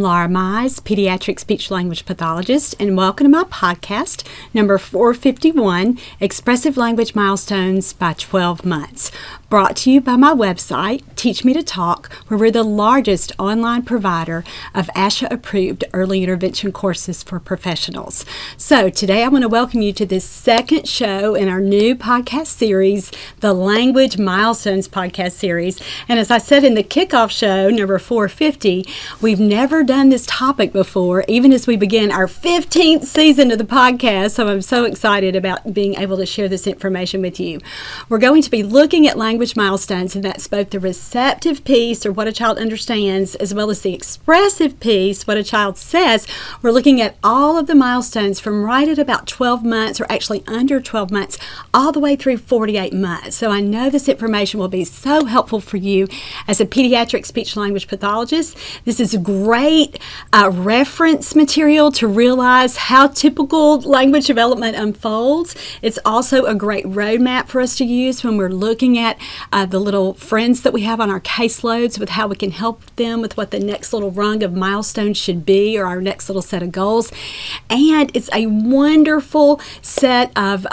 Laura Mize, pediatric speech-language pathologist, and welcome to my podcast, number 451, Expressive Language Milestones by 12 Months. Brought to you by my website, Teach Me to Talk, where we're the largest online provider of ASHA-approved early intervention courses for professionals. So today I want to welcome you to this second show in our new podcast series, the Language Milestones podcast series. And as I said in the kickoff show, number 450, we've never done this topic before, even as we begin our 15th season of the podcast. So I'm so excited about being able to share this information with you. We're going to be looking at language milestones, and that's both the receptive piece, or what a child understands, as well as the expressive piece, what a child says. We're looking at all of the milestones from right at about 12 months, or actually under 12 months, all the way through 48 months. So I know this information will be so helpful for you as a pediatric speech-language pathologist. This is great reference material to realize how typical language development unfolds. It's also a great roadmap for us to use when we're looking at the little friends that we have on our caseloads, with how we can help them with what the next little rung of milestones should be, or our next little set of goals. And it's a wonderful set of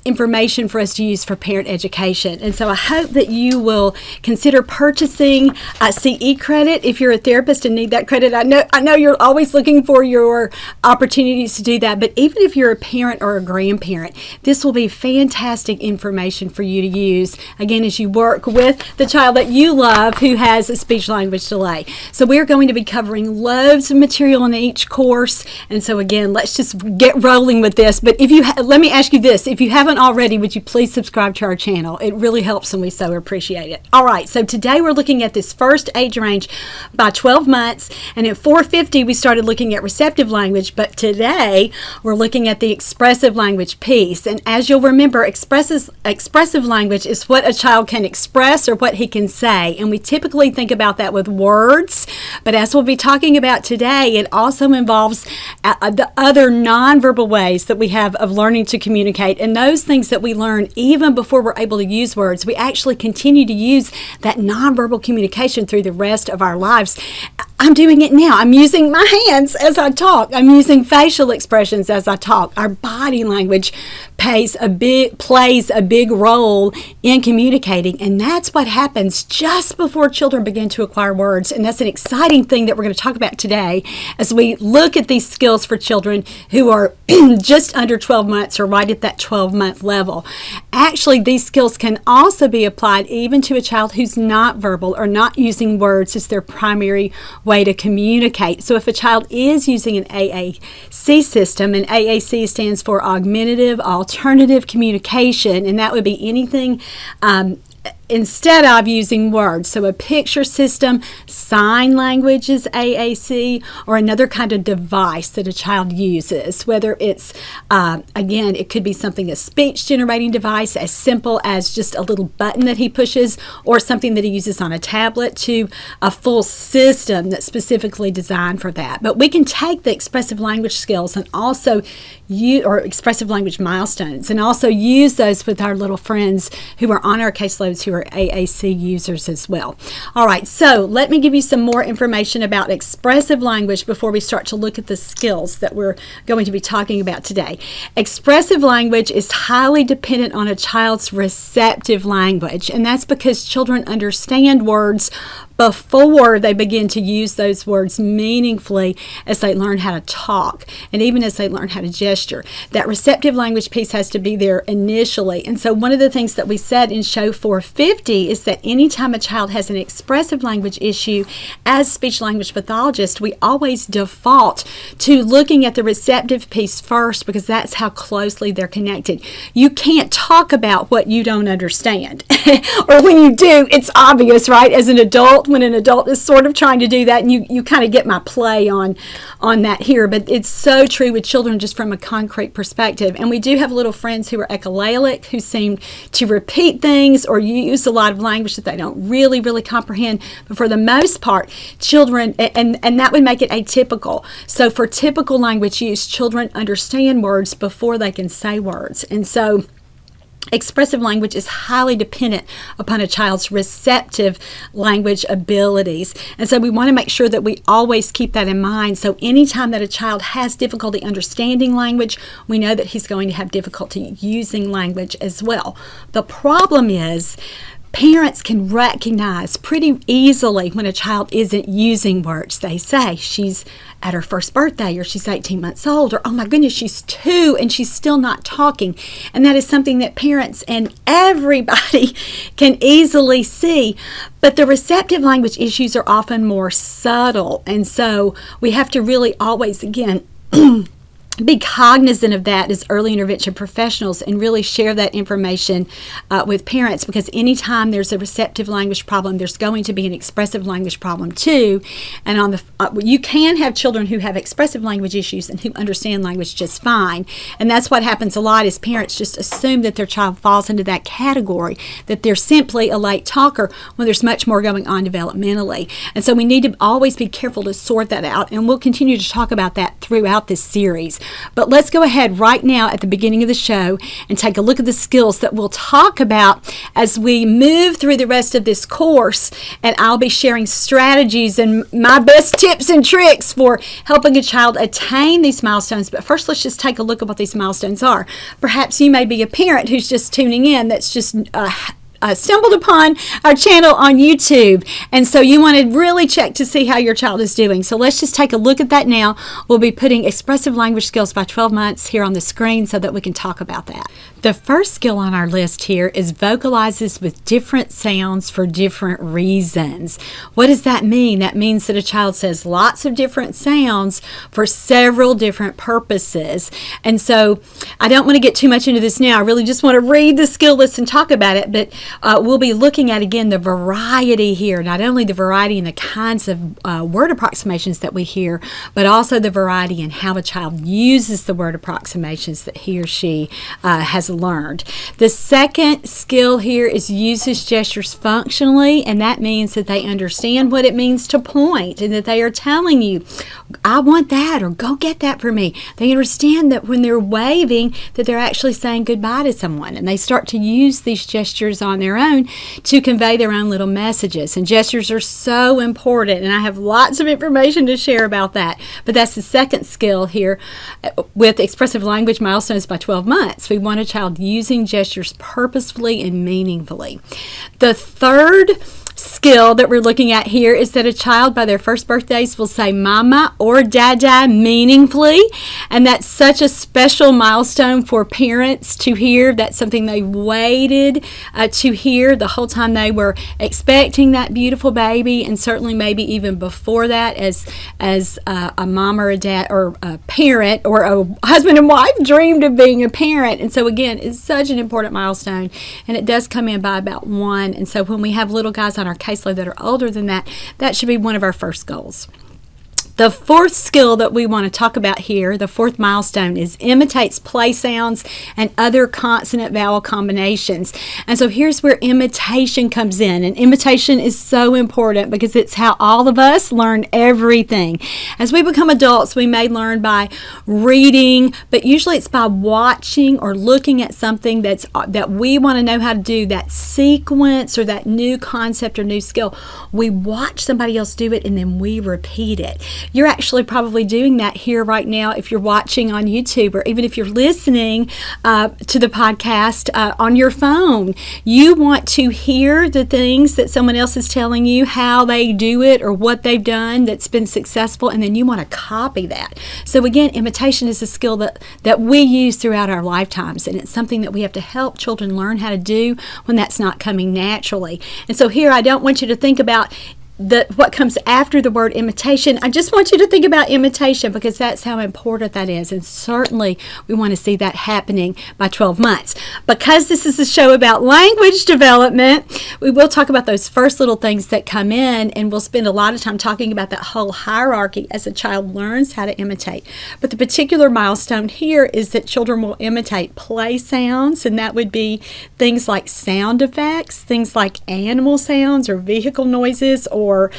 information for us to use for parent education. And so I hope that you will consider purchasing CE credit if you're a therapist and need that credit. I know you're always looking for your opportunities to do that, but even if you're a parent or a grandparent, this will be fantastic information for you to use, again, as you work with the child that you love who has a speech-language delay. So we're going to be covering loads of material in each course, and so again, let's just get rolling with this. But if you let me ask you this, if you haven't already, would you please subscribe to our channel? It really helps, and we so appreciate it. All right, so today we're looking at this first age range by 12 months, and at 450 we started looking at receptive language, but today we're looking at the expressive language piece. And as you'll remember, expressive language is what a child can express or what he can say, and we typically think about that with words, but as we'll be talking about today, it also involves the other nonverbal ways that we have of learning to communicate, and those things that we learn even before we're able to use words. We actually continue to use that nonverbal communication through the rest of our lives. I'm doing it now. I'm using my hands as I talk. I'm using facial expressions as I talk. Our body language plays a big role in communicating, and that's what happens just before children begin to acquire words. And that's an exciting thing that we're going to talk about today as we look at these skills for children who are just under 12 months or right at that 12-month level. Actually, these skills can also be applied even to a child who's not verbal or not using words as their primary way to communicate. So if a child is using an AAC system, and AAC stands for Augmentative Alternative Communication, and that would be anything instead of using words. So a picture system, sign language is AAC, or another kind of device that a child uses, whether it's, again, it could be something, a speech generating device as simple as just a little button that he pushes, or something that he uses on a tablet, to a full system that's specifically designed for that. But we can take the expressive language skills and also or expressive language milestones, and also use those with our little friends who are on our caseloads who are AAC users as well. All right, so let me give you some more information about expressive language before we start to look at the skills that we're going to be talking about today. Expressive language is highly dependent on a child's receptive language, and that's because children understand words before they begin to use those words meaningfully as they learn how to talk, and even as they learn how to gesture. That receptive language piece has to be there initially. And so one of the things that we said in show 450 is that anytime a child has an expressive language issue, as speech-language pathologists, we always default to looking at the receptive piece first, because that's how closely they're connected. You can't talk about what you don't understand. Or when you do, it's obvious, right? As an adult, when an adult is sort of trying to do that, and you kind of get my play on that here, but it's so true with children just from a concrete perspective. And we do have little friends who are echolalic, who seem to repeat things or use a lot of language that they don't really comprehend. But for the most part, children, and that would make it atypical. So for typical language use, children understand words before they can say words. And so Expressive language is highly dependent upon a child's receptive language abilities. And so we want to make sure that we always keep that in mind. So anytime that a child has difficulty understanding language, we know that he's going to have difficulty using language as well. The problem is, parents can recognize pretty easily when a child isn't using words. They say she's at her first birthday, or she's 18 months old, or oh my goodness, she's 2 and she's still not talking. And that is something that parents and everybody can easily see. But the receptive language issues are often more subtle. And so we have to really always, again, be cognizant of that as early intervention professionals and really share that information with parents, because anytime there's a receptive language problem, there's going to be an expressive language problem too. And on the you can have children who have expressive language issues and who understand language just fine. And that's what happens a lot, is parents just assume that their child falls into that category, that they're simply a late talker when there's much more going on developmentally. And so we need to always be careful to sort that out, and we'll continue to talk about that throughout this series. But let's go ahead right now at the beginning of the show and take a look at the skills that we'll talk about as we move through the rest of this course. And I'll be sharing strategies and my best tips and tricks for helping a child attain these milestones. But first, let's just take a look at what these milestones are. Perhaps you may be a parent who's just tuning in that's just stumbled upon our channel on YouTube, and so you want to really check to see how your child is doing. So let's just take a look at that now. We'll be putting expressive language skills by 12 months here on the screen so that we can talk about that. The first skill on our list here is vocalizes with different sounds for different reasons. What does that mean? That means that a child says lots of different sounds for several different purposes. And so I don't want to get too much into this now. I really just want to read the skill list and talk about it, but we'll be looking at, again, the variety here, not only the variety in the kinds of word approximations that we hear, but also the variety in how a child uses the word approximations that he or she has learned. The second skill here is uses gestures functionally, and that means that they understand what it means to point and that they are telling you, I want that, or go get that for me. They understand that when they're waving, that they're actually saying goodbye to someone, and they start to use these gestures on their own to convey their own little messages. And gestures are so important, and I have lots of information to share about that. But that's the second skill here with expressive language milestones by 12 months. We want a child using gestures purposefully and meaningfully. The third skill that we're looking at here is that a child by their first birthdays will say mama or dada meaningfully, and that's such a special milestone for parents to hear. That's something they waited to hear the whole time they were expecting that beautiful baby, and certainly maybe even before that as a mom or a dad or a parent or a husband and wife dreamed of being a parent. And so again, it's such an important milestone, and it does come in by about 1. And so when we have little guys on our caseload that are older than that, that should be one of our first goals. The fourth skill that we want to talk about here, the fourth milestone, is imitates play sounds and other consonant-vowel combinations. And so here's where imitation comes in. And imitation is so important because it's how all of us learn everything. As we become adults, we may learn by reading, but usually it's by watching or looking at something that we want to know how to do, that sequence or that new concept or new skill. We watch somebody else do it and then we repeat it. You're actually probably doing that here right now if you're watching on YouTube, or even if you're listening to the podcast on your phone. You want to hear the things that someone else is telling you, how they do it or what they've done that's been successful, and then you want to copy that. So again, imitation is a skill that we use throughout our lifetimes, and it's something that we have to help children learn how to do when that's not coming naturally. And so here, I don't want you to think about what comes after the word imitation. I just want you to think about imitation because that's how important that is, and certainly we want to see that happening by 12 months. Because this is a show about language development, we will talk about those first little things that come in, and we'll spend a lot of time talking about that whole hierarchy as a child learns how to imitate. But the particular milestone here is that children will imitate play sounds, and that would be things like sound effects, things like animal sounds or vehicle noises, or or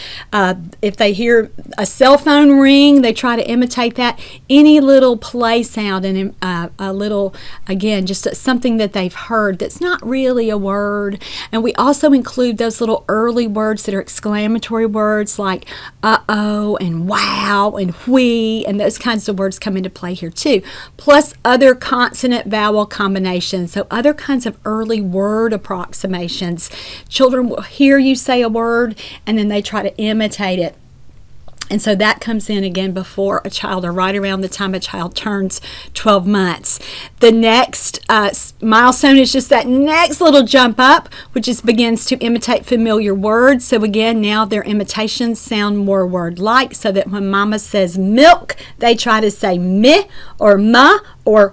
if they hear a cell phone ring, they try to imitate that. Any little play sound and a little, again, just something that they've heard that's not really a word. And we also include those little early words that are exclamatory words like uh-oh and wow and whee, and those kinds of words come into play here too. Plus other consonant-vowel combinations, so other kinds of early word approximations. Children will hear you say a word and then they try to imitate it. And so that comes in again before a child, or right around the time a child turns 12 months. The next milestone is just that next little jump up, which just begins to imitate familiar words. So again, now their imitations sound more word-like, so that when mama says milk, they try to say meh or ma or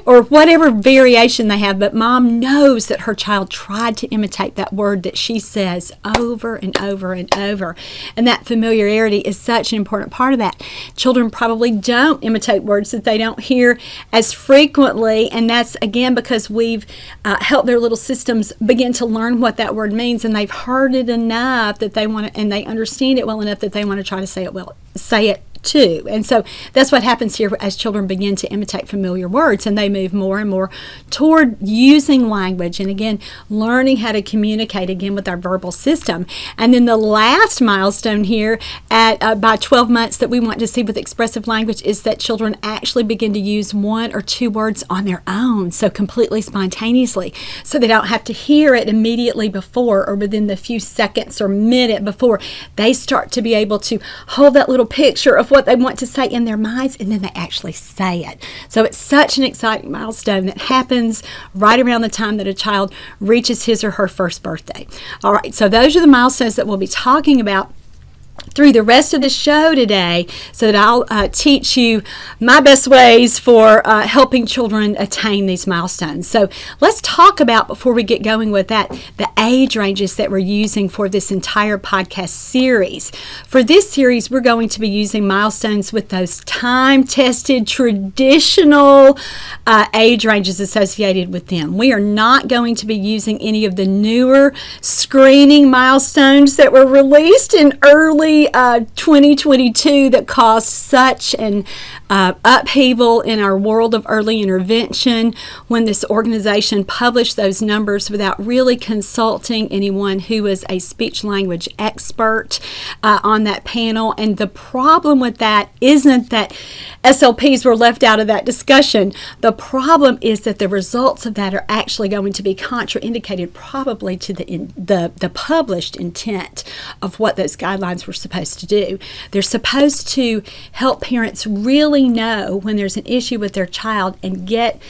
or whatever variation they have, but mom knows that her child tried to imitate that word that she says over and over and over. And that familiarity is such an important part of that. Children probably don't imitate words that they don't hear as frequently, and that's again because we've helped their little systems begin to learn what that word means, and they've heard it enough that they want to, and they understand it well enough that they want to try to say it too. And so that's what happens here as children begin to imitate familiar words, and they move more and more toward using language and again learning how to communicate again with our verbal system. And then the last milestone here at by 12 months that we want to see with expressive language is that children actually begin to use one or two words on their own, so completely spontaneously, so they don't have to hear it immediately before or within the few seconds or minute before. They start to be able to hold that little picture of what they want to say in their minds, and then they actually say it. So it's such an exciting milestone that happens right around the time that a child reaches his or her first birthday. All right, so those are the milestones that we'll be talking about through the rest of the show today, so that I'll teach you my best ways for helping children attain these milestones. So let's talk about, before we get going with that, the age ranges that we're using for this entire podcast series. For this series, we're going to be using milestones with those time-tested, traditional age ranges associated with them. We are not going to be using any of the newer screening milestones that were released in early 2022 that caused such an upheaval in our world of early intervention when this organization published those numbers without really consulting anyone who was a speech language expert on that panel. And the problem with that isn't that SLPs were left out of that discussion. The problem is that the results of that are actually going to be contraindicated probably to the published intent of what those guidelines were supposed to do. They're supposed to help parents really know when there's an issue with their child and get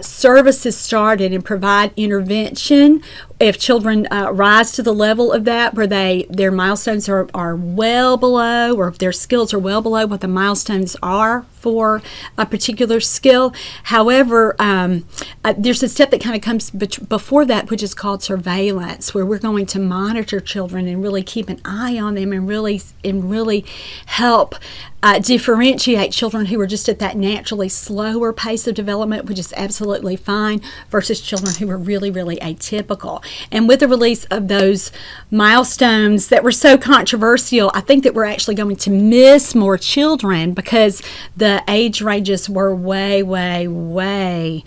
services started and provide intervention if children rise to the level of that, where their milestones are well below, or if their skills are well below what the milestones are for a particular skill. However, there's a step that kind of comes before that, which is called surveillance, where we're going to monitor children and really keep an eye on them and really help differentiate children who are just at that naturally slower pace of development, which is absolutely fine, versus children who are really, really atypical. And with the release of those milestones that were so controversial, I think that we're actually going to miss more children because the age ranges were way, way, way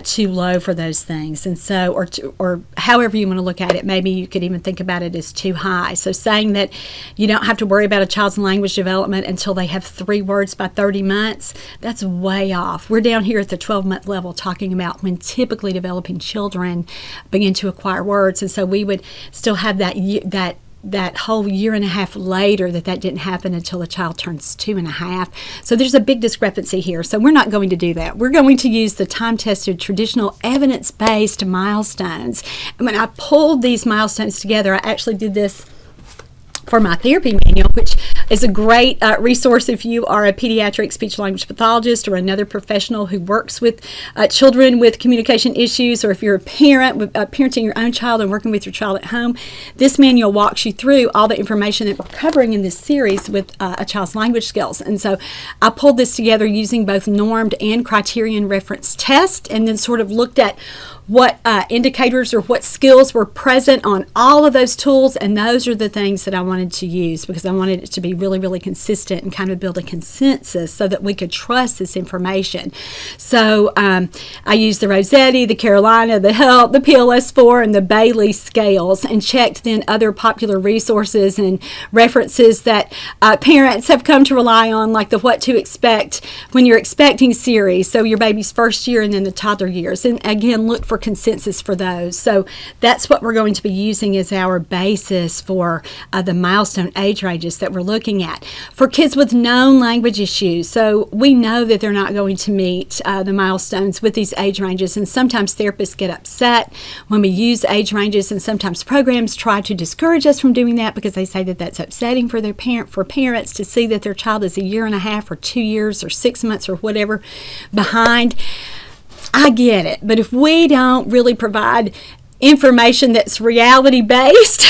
too low for those things. And so, or however you want to look at it, maybe you could even think about it as too high. So saying that you don't have to worry about a child's language development until they have 3 words by 30 months, that's way off. We're down here at the 12-month level talking about when typically developing children begin to acquire words. And so we would still have that whole year and a half later that didn't happen until a child turns 2.5. So there's a big discrepancy here. So we're not going to do that. We're going to use the time-tested, traditional, evidence-based milestones. And when I pulled these milestones together, I actually did this for my therapy manual, which is a great resource if you are a pediatric speech language pathologist or another professional who works with children with communication issues, or if you're a parent parenting your own child and working with your child at home. This manual walks you through all the information that we're covering in this series with a child's language skills. And so I pulled this together using both normed and criterion reference tests, and then sort of looked at what indicators or what skills were present on all of those tools, and those are the things that I wanted to use because I wanted it to be really, really consistent and kind of build a consensus so that we could trust this information. So I used the Rossetti, the Carolina, the HELP, the PLS-4, and the Bailey scales, and checked then other popular resources and references that parents have come to rely on, like the What to Expect When You're Expecting series, so your baby's first year and then the toddler years. And again, look for consensus for those. So that's what we're going to be using as our basis for the milestone age ranges that we're looking at. For kids with known language issues, so we know that they're not going to meet the milestones with these age ranges, and sometimes therapists get upset when we use age ranges, and sometimes programs try to discourage us from doing that because they say that that's upsetting for parents to see that their child is a year and a half or 2 years or 6 months or whatever behind. I get it, but if we don't really provide information that's reality-based,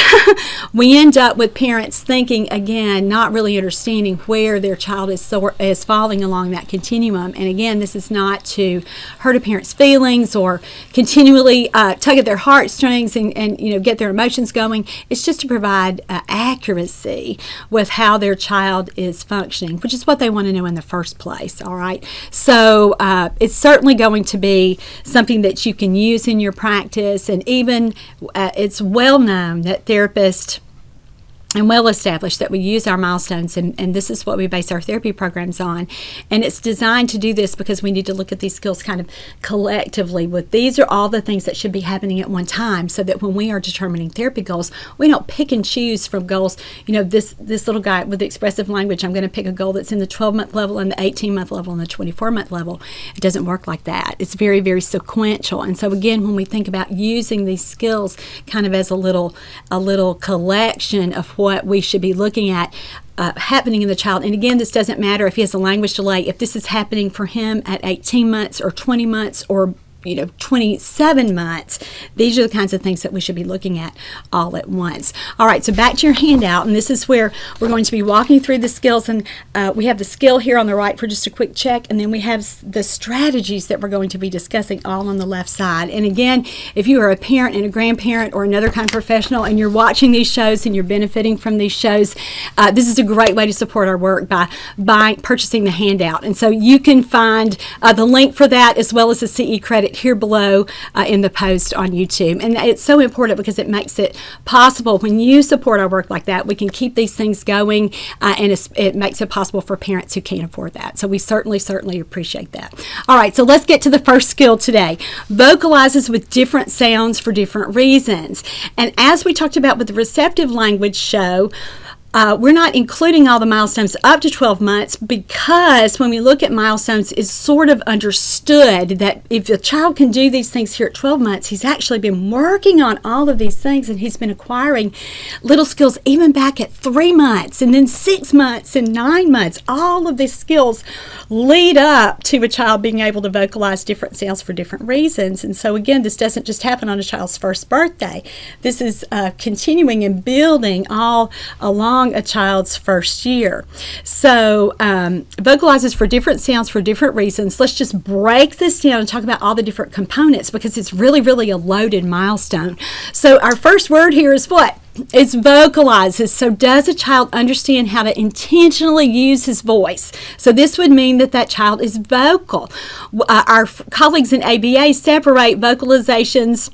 we end up with parents thinking, again, not really understanding where their child is falling along that continuum. And again, this is not to hurt a parent's feelings or continually tug at their heartstrings and get their emotions going. It's just to provide accuracy with how their child is functioning, which is what they want to know in the first place, all right? So it's certainly going to be something that you can use in your practice, and even it's well known that therapists and well established that we use our milestones, and this is what we base our therapy programs on. And it's designed to do this because we need to look at these skills kind of collectively. With these are all the things that should be happening at one time, so that when we are determining therapy goals, we don't pick and choose from goals. This little guy with the expressive language, I'm going to pick a goal that's in the 12-month level and the 18-month level and the 24-month level. It doesn't work like that. It's very, very sequential. And so again, when we think about using these skills kind of as a little collection of what we should be looking at happening in the child. And again, this doesn't matter if he has a language delay. If this is happening for him at 18 months or 20 months or 27 months, these are the kinds of things that we should be looking at all at once. All right, so back to your handout, and this is where we're going to be walking through the skills, and we have the skill here on the right for just a quick check, and then we have the strategies that we're going to be discussing all on the left side. And again, if you are a parent and a grandparent or another kind of professional and you're watching these shows and you're benefiting from these shows, this is a great way to support our work by purchasing the handout. And so you can find the link for that as well as the CE credit here below in the post on YouTube. And it's so important because it makes it possible when you support our work like that, we can keep these things going, and it makes it possible for parents who can't afford that. So we certainly appreciate that. All right, so let's get to the first skill today. Vocalizes with different sounds for different reasons. And as we talked about with the receptive language show, we're not including all the milestones up to 12 months because when we look at milestones, it's sort of understood that if the child can do these things here at 12 months, he's actually been working on all of these things, and he's been acquiring little skills even back at 3 months and then 6 months and 9 months. All of these skills lead up to a child being able to vocalize different sounds for different reasons. And so again, this doesn't just happen on a child's first birthday. This is continuing and building all along a child's first year. So vocalizes for different sounds for different reasons. Let's just break this down and talk about all the different components because it's really a loaded milestone. So our first word here is what? It's vocalizes. So does a child understand how to intentionally use his voice? So this would mean that child is vocal. Our colleagues in ABA separate vocalizations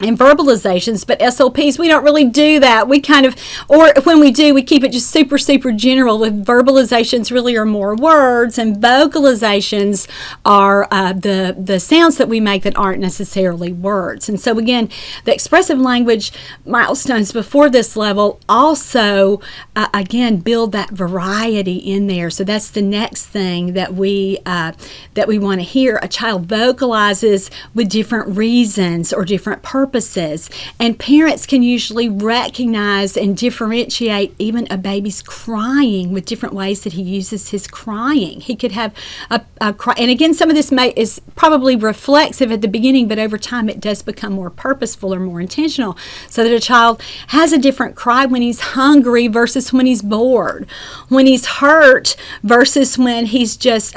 and verbalizations, but SLPs, we don't really do that. We kind of, or when we do, we keep it just super general. With verbalizations really are more words, and vocalizations are the sounds that we make that aren't necessarily words. And so again, the expressive language milestones before this level also, again, build that variety in there. So that's the next thing that we want to hear. A child vocalizes with different reasons or different purposes. And parents can usually recognize and differentiate even a baby's crying with different ways that he uses his crying. He could have cry. And again, some of this is probably reflexive at the beginning, but over time it does become more purposeful or more intentional, so that a child has a different cry when he's hungry versus when he's bored, when he's hurt versus when he's just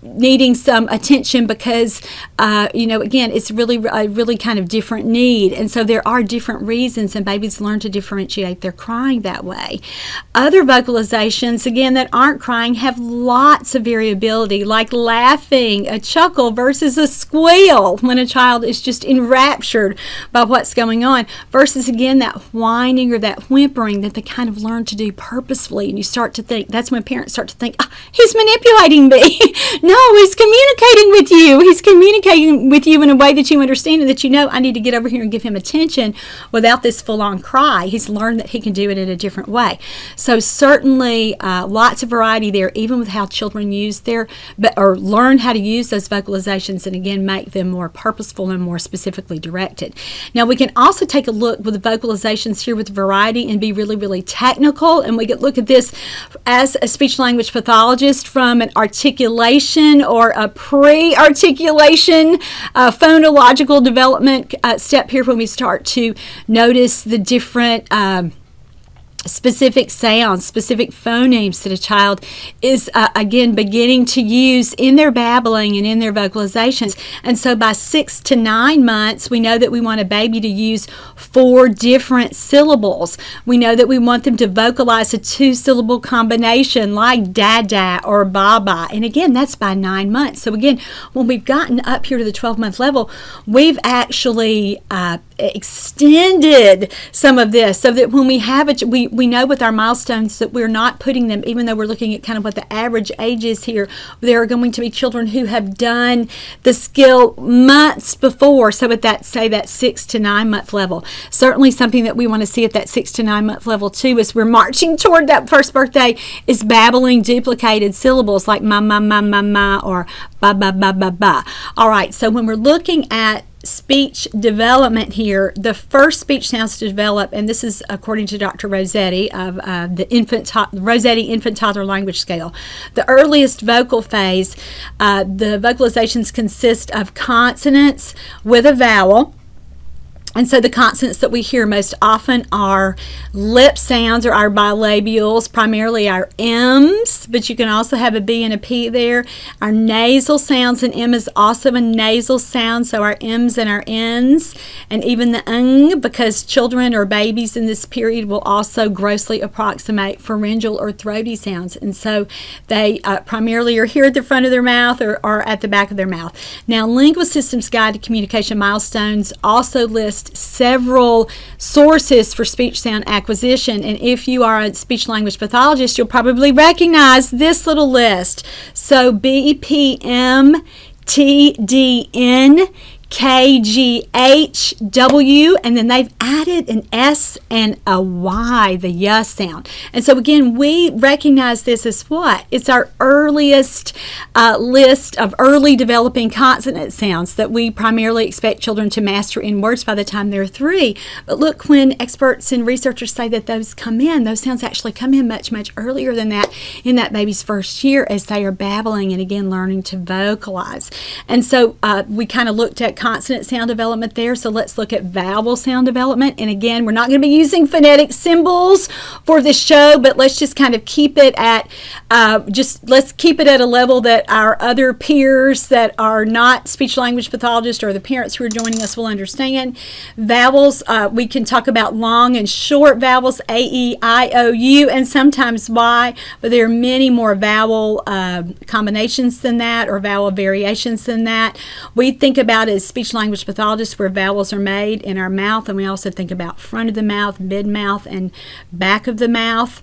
needing some attention because, again, it's really a really kind of different need. And so there are different reasons, and babies learn to differentiate their crying that way. Other vocalizations, again, that aren't crying have lots of variability, like laughing, a chuckle versus a squeal when a child is just enraptured by what's going on, versus, again, that whining or that whimpering that they kind of learn to do purposefully. And you start to think, that's when parents start to think, he's manipulating me. No, he's communicating with you. He's communicating with you in a way that you understand and that you know, I need to get over here and give him attention without this full-on cry. He's learned that he can do it in a different way. So certainly lots of variety there, even with how children use or learn how to use those vocalizations, and again, make them more purposeful and more specifically directed. Now, we can also take a look with the vocalizations here with variety and be really, really technical, and we can look at this as a speech-language pathologist from an articulation or a pre-articulation phonological development step here, when we start to notice the different specific sounds, specific phonemes that a child is, again, beginning to use in their babbling and in their vocalizations. And so by 6 to 9 months, we know that we want a baby to use 4 different syllables. We know that we want them to vocalize a 2-syllable combination like Dada or Baba. And again, that's by 9 months. So again, when we've gotten up here to the 12-month level, we've actually extended some of this, so that when we have it, we know with our milestones that we're not putting them, even though we're looking at kind of what the average age is here, there are going to be children who have done the skill months before. So at that 6 to 9 month level, certainly something that we want to see at that 6 to 9 month level too, as we're marching toward that first birthday, is babbling duplicated syllables like ma ma ma ma ma or ba ba ba ba ba. All right, so when we're looking at speech development here, the first speech sounds to develop, and this is according to Dr. Rossetti of the Rossetti Infant Toddler Language Scale. The earliest vocal phase, the vocalizations consist of consonants with a vowel. And so the consonants that we hear most often are lip sounds, or our bilabials, primarily our M's, but you can also have a B and a P there. Our nasal sounds, and M is also a nasal sound, so our M's and our N's, and even the ng, because children or babies in this period will also grossly approximate pharyngeal or throaty sounds. And so they primarily are here at the front of their mouth or at the back of their mouth. Now, Lingual Systems Guide to Communication Milestones also lists several sources for speech sound acquisition, and if you are a speech language pathologist, you'll probably recognize this little list. So BPM, TDN, KGHW, and then they've added an S and a Y, the Y sound. And so again, we recognize this as what? It's our earliest list of early developing consonant sounds that we primarily expect children to master in words by the time they're 3. But look, when experts and researchers say that those sounds actually come in much, much earlier than that in that baby's first year, as they are babbling and again learning to vocalize. And so we kind of looked at consonant sound development there, so let's look at vowel sound development. And again, we're not going to be using phonetic symbols for this show, but let's just kind of keep it at let's keep it at a level that our other peers that are not speech language pathologists or the parents who are joining us will understand. Vowels, we can talk about long and short vowels, A, E, I, O, U, and sometimes Y, but there are many more vowel combinations than that, or vowel variations than that. We think about as speech language pathologists where vowels are made in our mouth, and we also think about front of the mouth, mid-mouth, and back of the mouth.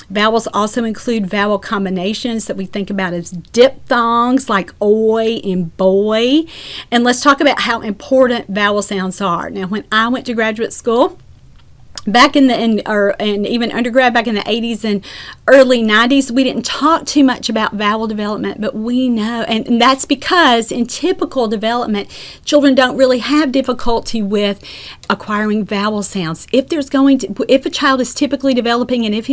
Vowels also include vowel combinations that we think about as diphthongs like oi and boy. And let's talk about how important vowel sounds are. Now, when I went to graduate school, back in and even undergrad back in the 80s and early 90s, we didn't talk too much about vowel development, but we know, and that's because in typical development, children don't really have difficulty with acquiring vowel sounds. If a child is typically developing, and if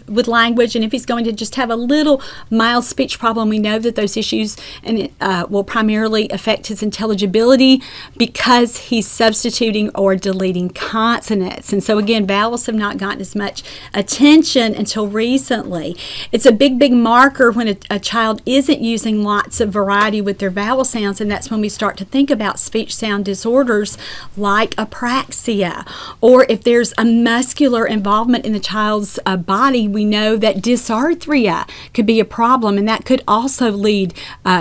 with language, and if he's going to just have a little mild speech problem, we know that those issues will primarily affect his intelligibility because he's substituting or deleting consonants. And so again, vowels have not gotten as much attention until recently. It's a big marker when a child isn't using lots of variety with their vowel sounds, and that's when we start to think about speech sound disorders like apraxia, or if there's a muscular involvement in the child's body, we know that dysarthria could be a problem, and that could also lead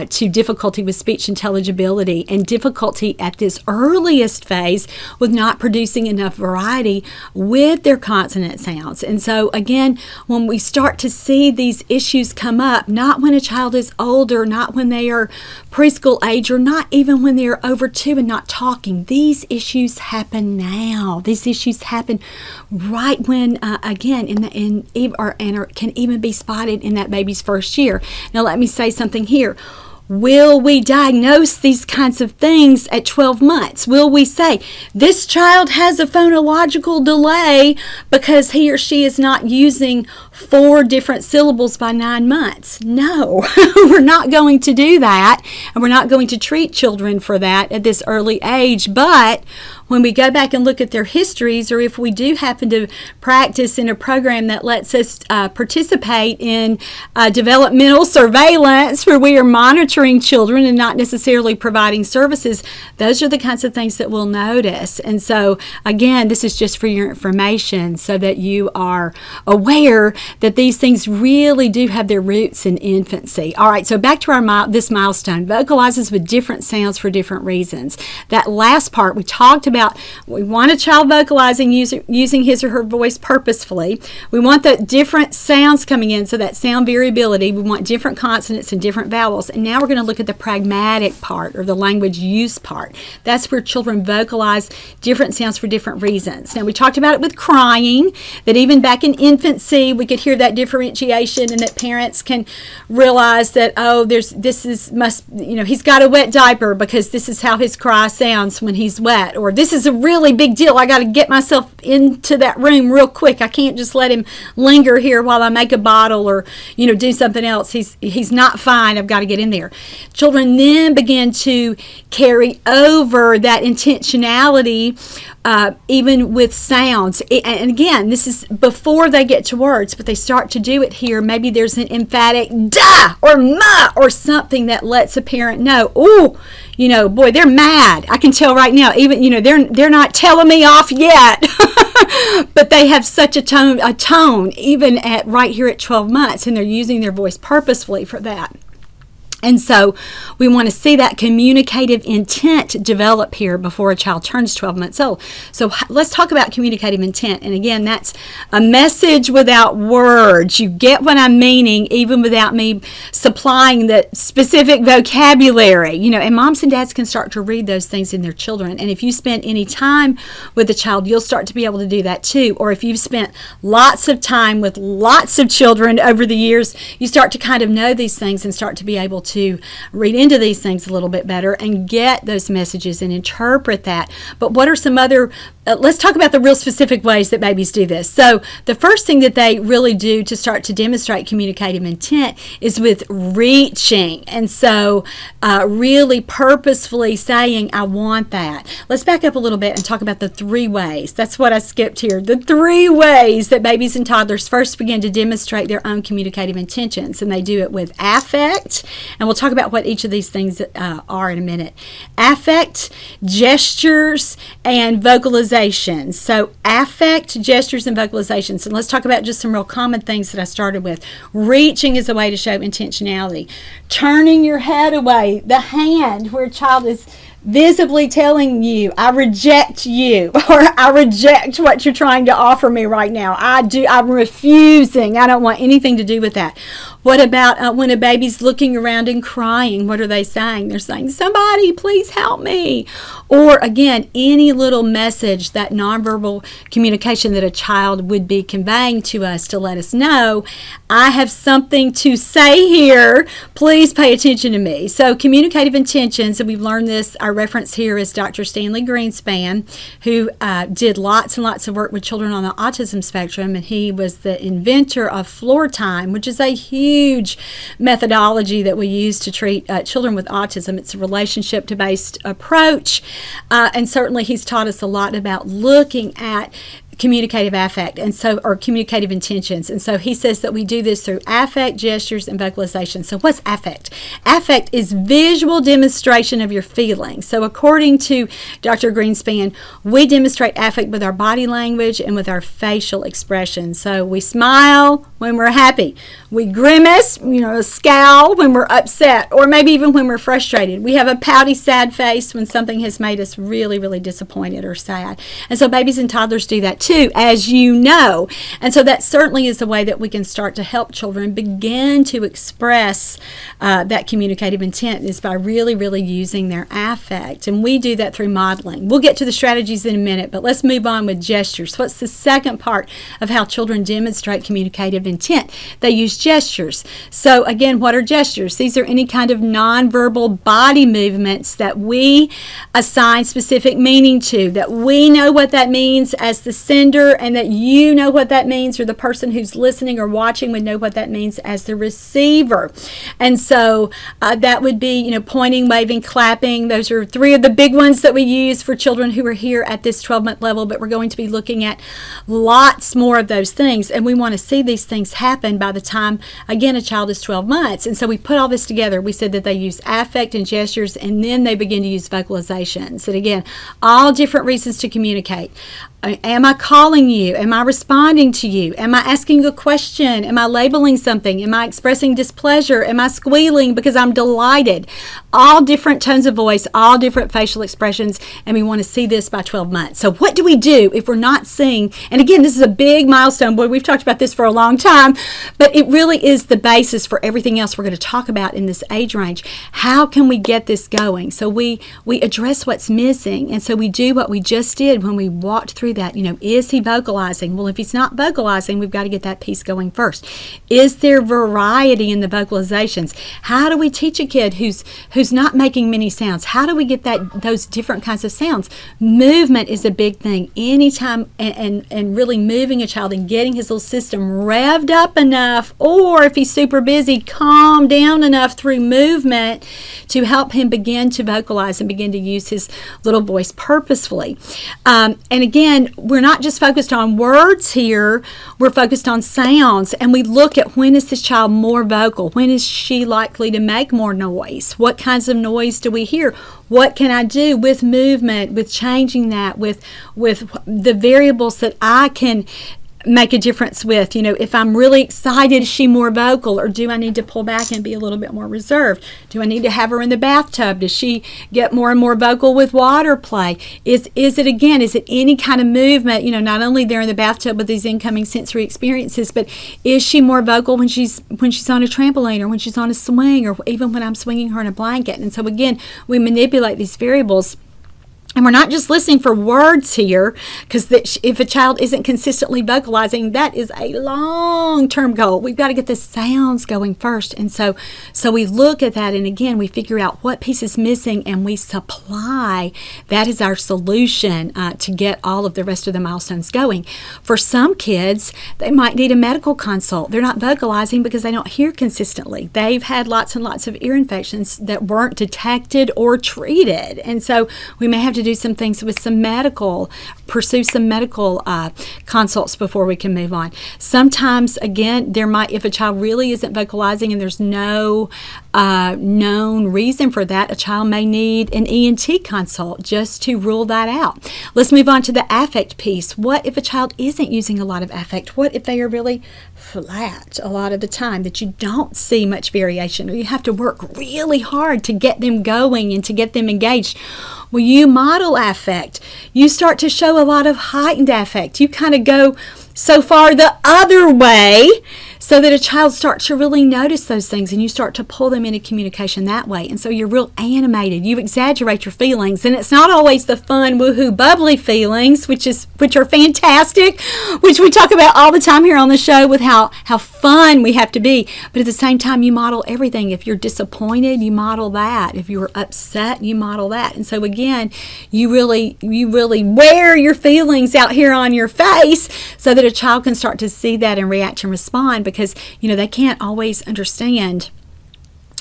to difficulty with speech intelligibility and difficulty at this earliest phase with not producing enough variety with their consonant sounds. And so again, when we start to see these issues come up, not when a child is older, not when they are preschool age, or not even when they're over 2 and not talking, these issues happen now. These issues happen right when again can even be spotted in that baby's first year. Now let me say something here. Will we diagnose these kinds of things at 12 months? Will we say, this child has a phonological delay because he or she is not using 4 different syllables by 9 months? No, we're not going to do that, and we're not going to treat children for that at this early age. But when we go back and look at their histories, or if we do happen to practice in a program that lets us participate in developmental surveillance where we are monitoring children and not necessarily providing services, those are the kinds of things that we'll notice. And so again, this is just for your information so that you are aware that these things really do have their roots in infancy. All right, so back to this milestone, vocalizes with different sounds for different reasons. That last part we talked about, we want a child vocalizing using his or her voice purposefully. We want the different sounds coming in, so that sound variability. We want different consonants and different vowels. And now we're going to look at the pragmatic part, or the language use part. That's where children vocalize different sounds for different reasons. Now we talked about it with crying, that even back in infancy we could hear that differentiation, and that parents can realize that, oh, he's got a wet diaper because this is how his cry sounds when he's wet, or this is a really big deal. I got to get myself into that room real quick. I can't just let him linger here while I make a bottle or do something else. He's not fine. I've got to get in there. Children then begin to carry over that intentionality even with sounds. And again, this is before they get to words, but they start to do it here. Maybe there's an emphatic da or ma or something that lets a parent know, oh, boy, they're mad. I can tell right now, even, they're not telling me off yet, but they have such a tone, even right here at 12 months, and they're using their voice purposefully for that. And so we want to see that communicative intent develop here before a child turns 12 months old. So let's talk about communicative intent. And again, that's a message without words. You get what I'm meaning even without me supplying the specific vocabulary. And moms and dads can start to read those things in their children. And if you spend any time with a child, you'll start to be able to do that too. Or if you've spent lots of time with lots of children over the years, you start to kind of know these things and start to be able to read into these things a little bit better and get those messages and interpret that. But what are some other, let's talk about the real specific ways that babies do this. So the first thing that they really do to start to demonstrate communicative intent is with reaching. And so really purposefully saying, I want that. Let's back up a little bit and talk about the 3 ways. That's what I skipped here. The 3 ways that babies and toddlers first begin to demonstrate their own communicative intentions. And they do it with affect. And we'll talk about what each of these things are in a minute. Affect, gestures, and vocalizations. So affect, gestures, and vocalizations. And let's talk about just some real common things that I started with. Reaching is a way to show intentionality. Turning your head away. The hand, where a child is visibly telling you, I reject you, or I reject what you're trying to offer me right now. I'm refusing. I don't want anything to do with that. What about when a baby's looking around and crying? What are they saying? They're saying, somebody please help me. Or again, any little message, that nonverbal communication that a child would be conveying to us to let us know, I have something to say here, please pay attention to me. So communicative intentions, and we've learned this, our reference here is Dr. Stanley Greenspan, who did lots and lots of work with children on the autism spectrum, and he was the inventor of floor time, which is a huge methodology that we use to treat children with autism. It's a relationship-based approach, and certainly he's taught us a lot about looking at communicative affect, and so, or communicative intentions. And so he says that we do this through affect, gestures, and vocalization. So what's affect? Affect is visual demonstration of your feelings. So according to Dr. Greenspan, we demonstrate affect with our body language and with our facial expressions. So we smile when we're happy. We grimace, a scowl when we're upset, or maybe even when we're frustrated. We have a pouty, sad face when something has made us really, really disappointed or sad. And so babies and toddlers do that too, as you know. And so that certainly is the way that we can start to help children begin to express that communicative intent, is by really, really using their affect. And we do that through modeling. We'll get to the strategies in a minute, but let's move on with gestures. What's the second part of how children demonstrate communicative intent? They use gestures. So again, what are gestures? These are any kind of nonverbal body movements that we assign specific meaning to, that we know what that means as the sender, and that you know what that means, or the person who's listening or watching would know what that means as the receiver. And so that would be, pointing, waving, clapping. Those are three of the big ones that we use for children who are here at this 12-month level, but we're going to be looking at lots more of those things, and we want to see these things happen by the time, again, a child is 12 months. And so we put all this together. We said that they use affect and gestures, and then they begin to use vocalizations. And again, all different reasons to communicate. Am I calling you? Am I responding to you? Am I asking a question? Am I labeling something? Am I expressing displeasure? Am I squealing because I'm delighted? All different tones of voice, all different facial expressions, and we want to see this by 12 months. So what do we do if we're not seeing, and again, this is a big milestone, boy, we've talked about this for a long time, but it really is the basis for everything else we're going to talk about in this age range. How can we get this going? So we address what's missing, and so we do what we just did when we walked through that. Is he vocalizing? Well, if he's not vocalizing, we've got to get that piece going first. Is there variety in the vocalizations? How do we teach a kid who's not making many sounds? How do we get those different kinds of sounds? Movement is a big thing. Anytime, and really moving a child and getting his little system revved up enough, or if he's super busy, calm down enough through movement to help him begin to vocalize and begin to use his little voice purposefully. And again, we're not just focused on words here, we're focused on sounds, and we look at when is this child more vocal, when is she likely to make more noise, what kinds of noise do we hear, what can I do with movement, with changing that, with the variables that I can make a difference with. If I'm really excited, is she more vocal, or do I need to pull back and be a little bit more reserved? Do I need to have her in the bathtub? Does she get more and more vocal with water play? Is it any kind of movement, not only there in the bathtub with these incoming sensory experiences, but is she more vocal when she's on a trampoline, or when she's on a swing, or even when I'm swinging her in a blanket? And so again, we manipulate these variables. And we're not just listening for words here, because if a child isn't consistently vocalizing, that is a long-term goal. We've got to get the sounds going first. And so we look at that, and again, we figure out what piece is missing, and we supply. That is our solution to get all of the rest of the milestones going. For some kids, they might need a medical consult. They're not vocalizing because they don't hear consistently. They've had lots and lots of ear infections that weren't detected or treated. And so we may have to do some things with pursue some medical consults before we can move on. Sometimes, again, if a child really isn't vocalizing and there's no known reason for that, a child may need an ENT consult just to rule that out. Let's move on to the affect piece. What if a child isn't using a lot of affect? What if they are really flat a lot of the time, that you don't see much variation, or you have to work really hard to get them going and to get them engaged? Well, you model affect. You start to show a lot of heightened affect. You kind of go so far the other way so that a child starts to really notice those things, and you start to pull them into communication that way. And so you're real animated. You exaggerate your feelings, and it's not always the fun, woohoo, bubbly feelings, which are fantastic, which we talk about all the time here on the show with how fun we have to be. But at the same time, you model everything. If you're disappointed, you model that. If you're upset, you model that. And so again, you really wear your feelings out here on your face so that a child can start to see that and react and respond, because they can't always understand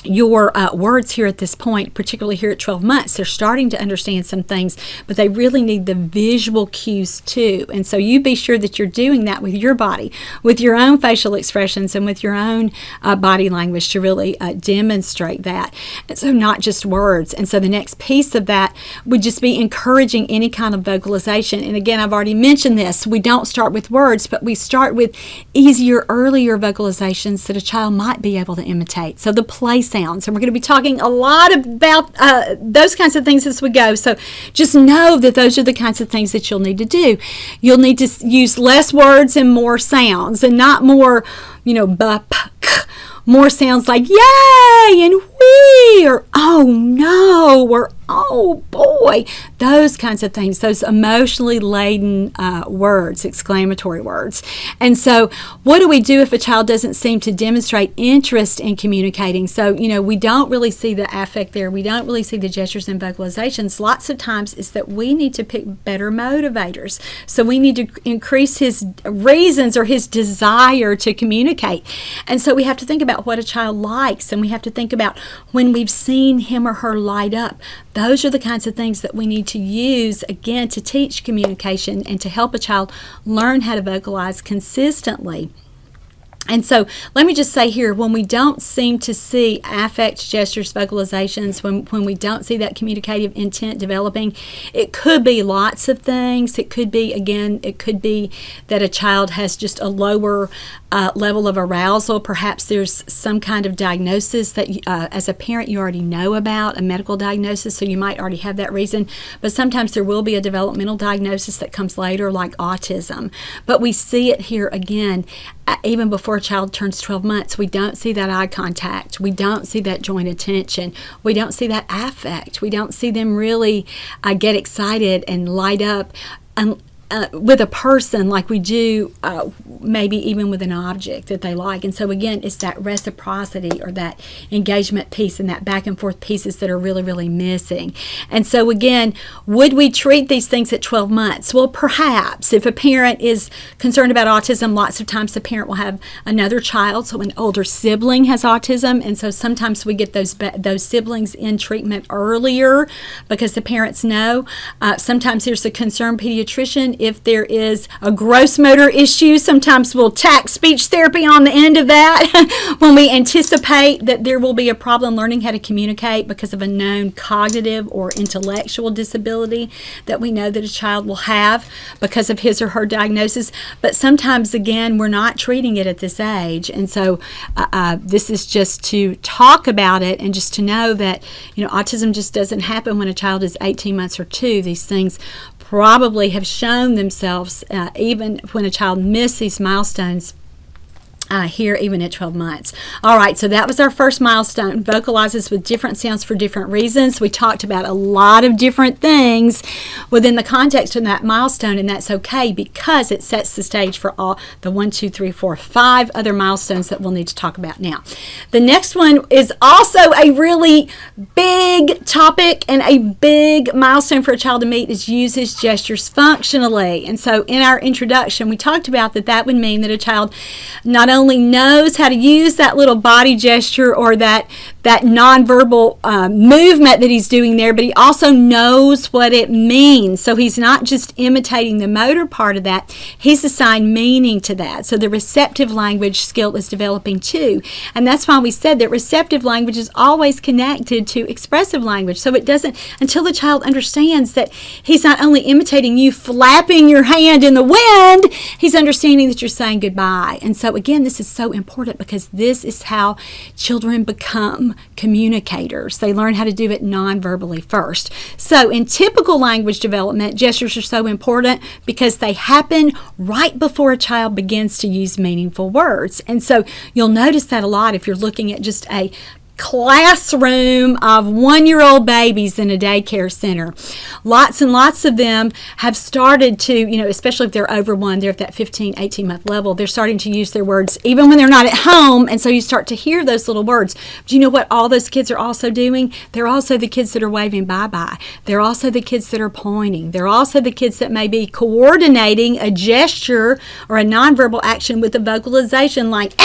your words here at this point, particularly here at 12 months. They're starting to understand some things, but they really need the visual cues too. And so you be sure that you're doing that with your body, with your own facial expressions, and with your own body language to really demonstrate that. And so not just words. And so the next piece of that would just be encouraging any kind of vocalization. And again, I've already mentioned this. We don't start with words, but we start with easier, earlier vocalizations that a child might be able to imitate. So the play sounds. And we're going to be talking a lot about those kinds of things as we go. So just know that those are the kinds of things that you'll need to do. You'll need to use less words and more sounds, and not more, more sounds like yay and wee, or oh no, or oh boy, those kinds of things, those emotionally laden words, exclamatory words. And so what do we do if a child doesn't seem to demonstrate interest in communicating? So, we don't really see the affect there. We don't really see the gestures and vocalizations. Lots of times it's that we need to pick better motivators. So we need to increase his reasons or his desire to communicate. And so we have to think about what a child likes, and we have to think about when we've seen him or her light up. Those are the kinds of things that we need to use, again, to teach communication and to help a child learn how to vocalize consistently. And so let me just say here, when we don't seem to see affect, gestures, vocalizations, when we don't see that communicative intent developing, it could be lots of things. It could be, again, that a child has just a lower level of arousal. Perhaps there's some kind of diagnosis that as a parent you already know about, a medical diagnosis, so you might already have that reason. But sometimes there will be a developmental diagnosis that comes later, like autism. But we see it here again, even before a child turns 12 months. We don't see that eye contact. We don't see that joint attention. We don't see that affect. We don't see them really get excited and light up with a person like we do maybe even with an object that they like. And so again, it's that reciprocity or that engagement piece and that back and forth pieces that are really, really missing. And so again, would we treat these things at 12 months? Well, perhaps. If a parent is concerned about autism, lots of times the parent will have another child, so an older sibling has autism, and so sometimes we get those siblings in treatment earlier because the parents know. Sometimes there's a concerned pediatrician. If there is a gross motor issue, sometimes we'll tack speech therapy on the end of that when we anticipate that there will be a problem learning how to communicate because of a known cognitive or intellectual disability that we know that a child will have because of his or her diagnosis. But sometimes, again, we're not treating it at this age. And so this is just to talk about it and just to know that, autism just doesn't happen when a child is 18 months or 2. These things probably have shown themselves even when a child missed these milestones here even at 12 months. All right, so that was our first milestone, vocalizes with different sounds for different reasons. We talked about a lot of different things within the context of that milestone, and that's okay because it sets the stage for all the 1, 2, 3, 4, 5 other milestones that we'll need to talk about now. The next one is also a really big topic and a big milestone for a child to meet, is use his gestures functionally. And so in our introduction, we talked about that would mean that a child not only knows how to use that little body gesture or that nonverbal movement that he's doing there, but he also knows what it means. So he's not just imitating the motor part of that, he's assigned meaning to that. So the receptive language skill is developing too. And that's why we said that receptive language is always connected to expressive language. So it doesn't, until the child understands that he's not only imitating you flapping your hand in the wind, he's understanding that you're saying goodbye. And so again, this is so important because this is how children become communicators. They learn how to do it non-verbally first. So in typical language development, gestures are so important because they happen right before a child begins to use meaningful words. And so you'll notice that a lot if you're looking at just a classroom of 1-year-old babies in a daycare center. Lots and lots of them have started to, especially if they're over 1, they're at that 15, 18-month level, they're starting to use their words even when they're not at home, and so you start to hear those little words. Do you know what all those kids are also doing? They're also the kids that are waving bye-bye. They're also the kids that are pointing. They're also the kids that may be coordinating a gesture or a nonverbal action with a vocalization like,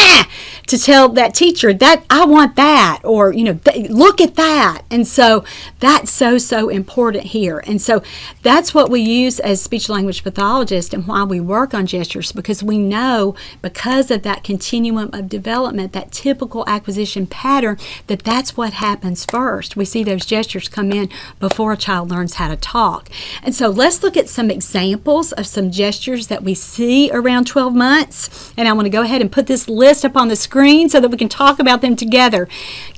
to tell that teacher that I want that, or look at that. And so that's so important here. And so that's what we use as speech language pathologists and why we work on gestures, because we know because of that continuum of development, that typical acquisition pattern, that's what happens first. We see those gestures come in before a child learns how to talk. And so let's look at some examples of some gestures that we see around 12 months. And I want to go ahead and put this list up on the screen so that we can talk about them together.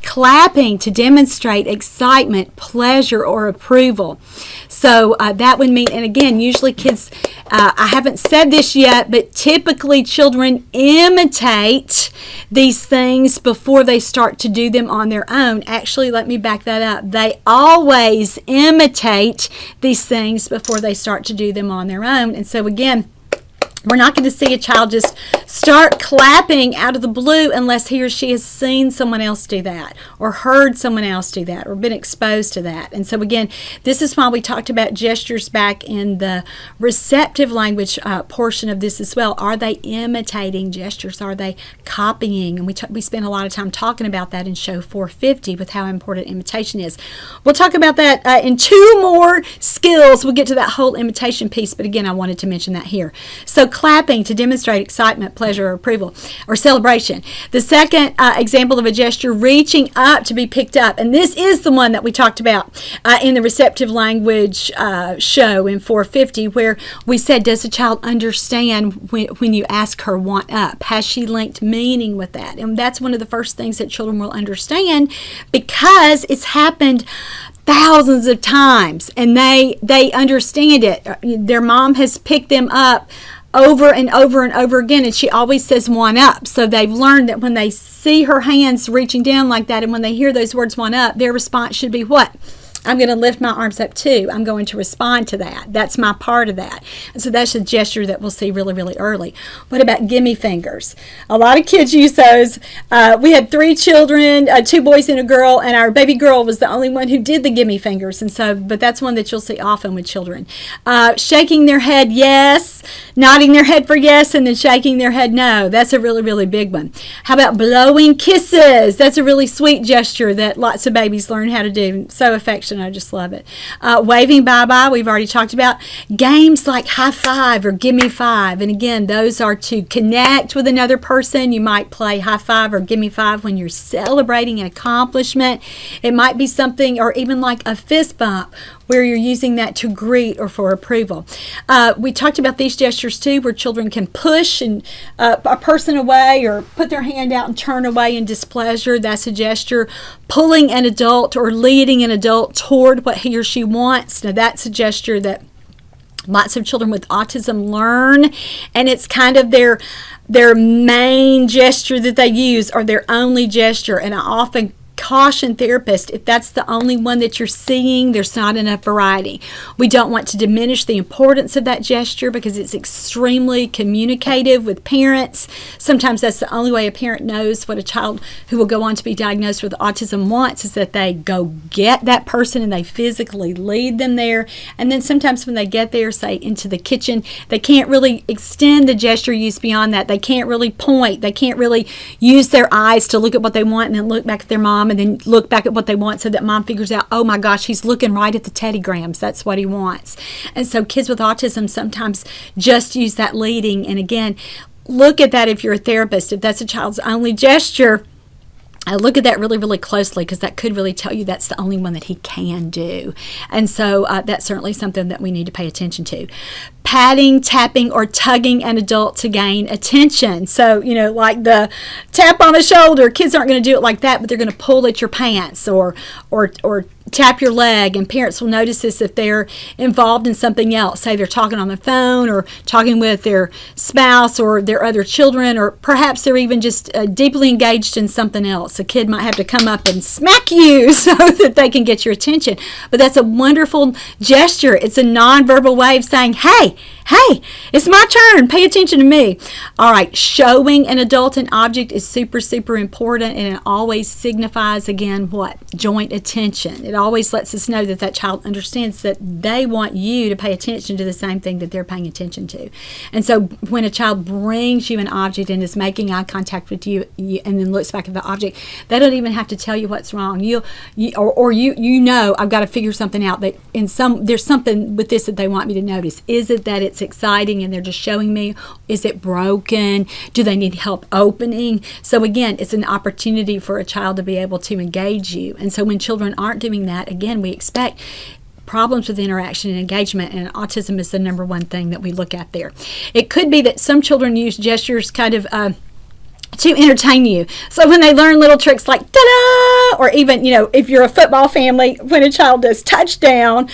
Clapping to demonstrate excitement, pleasure, or approval. So that would mean, and again, usually kids, I haven't said this yet, but typically children imitate these things before they start to do them on their own. Actually, let me back that up. They always imitate these things before they start to do them on their own. And so again, we're not going to see a child just start clapping out of the blue unless he or she has seen someone else do that, or heard someone else do that, or been exposed to that. And so again, this is why we talked about gestures back in the receptive language portion of this as well. Are they imitating gestures? Are they copying? And we spent a lot of time talking about that in show 450 with how important imitation is. We'll talk about that in 2 more skills. We'll get to that whole imitation piece, but again, I wanted to mention that here. So clapping to demonstrate excitement, pleasure, or approval, or celebration. The second example of a gesture, reaching up to be picked up. And this is the one that we talked about in the receptive language show in 450, where we said, does a child understand when you ask her want up? Has she linked meaning with that? And that's one of the first things that children will understand because it's happened thousands of times and they understand it. Their mom has picked them up over and over and over again, and she always says one up. So they've learned that when they see her hands reaching down like that and when they hear those words one up, their response should be what? I'm going to lift my arms up too. I'm going to respond to that. That's my part of that. And so that's a gesture that we'll see really, really early. What about gimme fingers? A lot of kids use those. We had 3 children, 2 boys and a girl, and our baby girl was the only one who did the gimme fingers. And so, but that's one that you'll see often with children. Shaking their head yes, nodding their head for yes, and then shaking their head no. That's a really, really big one. How about blowing kisses? That's a really sweet gesture that lots of babies learn how to do. So affectionate. I just love it. Waving bye-bye, we've already talked about. Games like high five or gimme five. And again, those are to connect with another person. You might play high five or gimme five when you're celebrating an accomplishment. It might be something, or even like a fist bump, where you're using that to greet or for approval. We talked about these gestures too, where children can push a person away or put their hand out and turn away in displeasure. That's a gesture. Pulling an adult or leading an adult toward what he or she wants. Now that's a gesture that lots of children with autism learn, and it's kind of their main gesture that they use, or their only gesture. And I often caution therapists, if that's the only one that you're seeing, there's not enough variety. We don't want to diminish the importance of that gesture because it's extremely communicative with parents. Sometimes that's the only way a parent knows what a child who will go on to be diagnosed with autism wants, is that they go get that person and they physically lead them there. And then sometimes when they get there, say into the kitchen, they can't really extend the gesture use beyond that. They can't really point. They can't really use their eyes to look at what they want and then look back at their mom and then look back at what they want, so that mom figures out, oh my gosh, he's looking right at the Teddy Grahams. That's what he wants. And so kids with autism sometimes just use that leading. And again, look at that if you're a therapist. If that's a child's only gesture, look at that really, really closely, because that could really tell you that's the only one that he can do. And so that's certainly something that we need to pay attention to. Patting, tapping, or tugging an adult to gain attention. So, like the tap on the shoulder, kids aren't going to do it like that, but they're going to pull at your pants or tap your leg, and parents will notice this if they're involved in something else. Say they're talking on the phone or talking with their spouse or their other children, or perhaps they're even just deeply engaged in something else. A kid might have to come up and smack you so that they can get your attention. But that's a wonderful gesture. It's a nonverbal way of saying, hey, it's my turn. Pay attention to me. All right, showing an adult an object is super, super important, and it always signifies, again, what? Joint attention. It always lets us know that that child understands that they want you to pay attention to the same thing that they're paying attention to. And so when a child brings you an object and is making eye contact with you and then looks back at the object, they don't even have to tell you what's wrong. You know I've got to figure something out, that there's something with this that they want me to notice. Is it that it's exciting and they're just showing me? Is it broken? Do they need help opening? So again, it's an opportunity for a child to be able to engage you. And so when children aren't doing that, again, we expect problems with interaction and engagement, and autism is the number one thing that we look at there. It could be that some children use gestures kind of to entertain you. So when they learn little tricks like Dada, or even, if you're a football family, when a child does touchdown,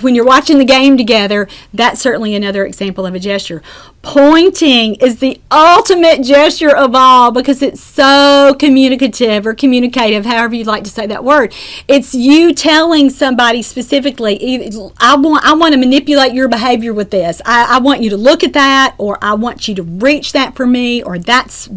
when you're watching the game together, that's certainly another example of a gesture. Pointing is the ultimate gesture of all, because it's so communicative or communicative, however you'd like to say that word. It's you telling somebody specifically, I want to manipulate your behavior with this. I want you to look at that, or I want you to reach that for me, or that's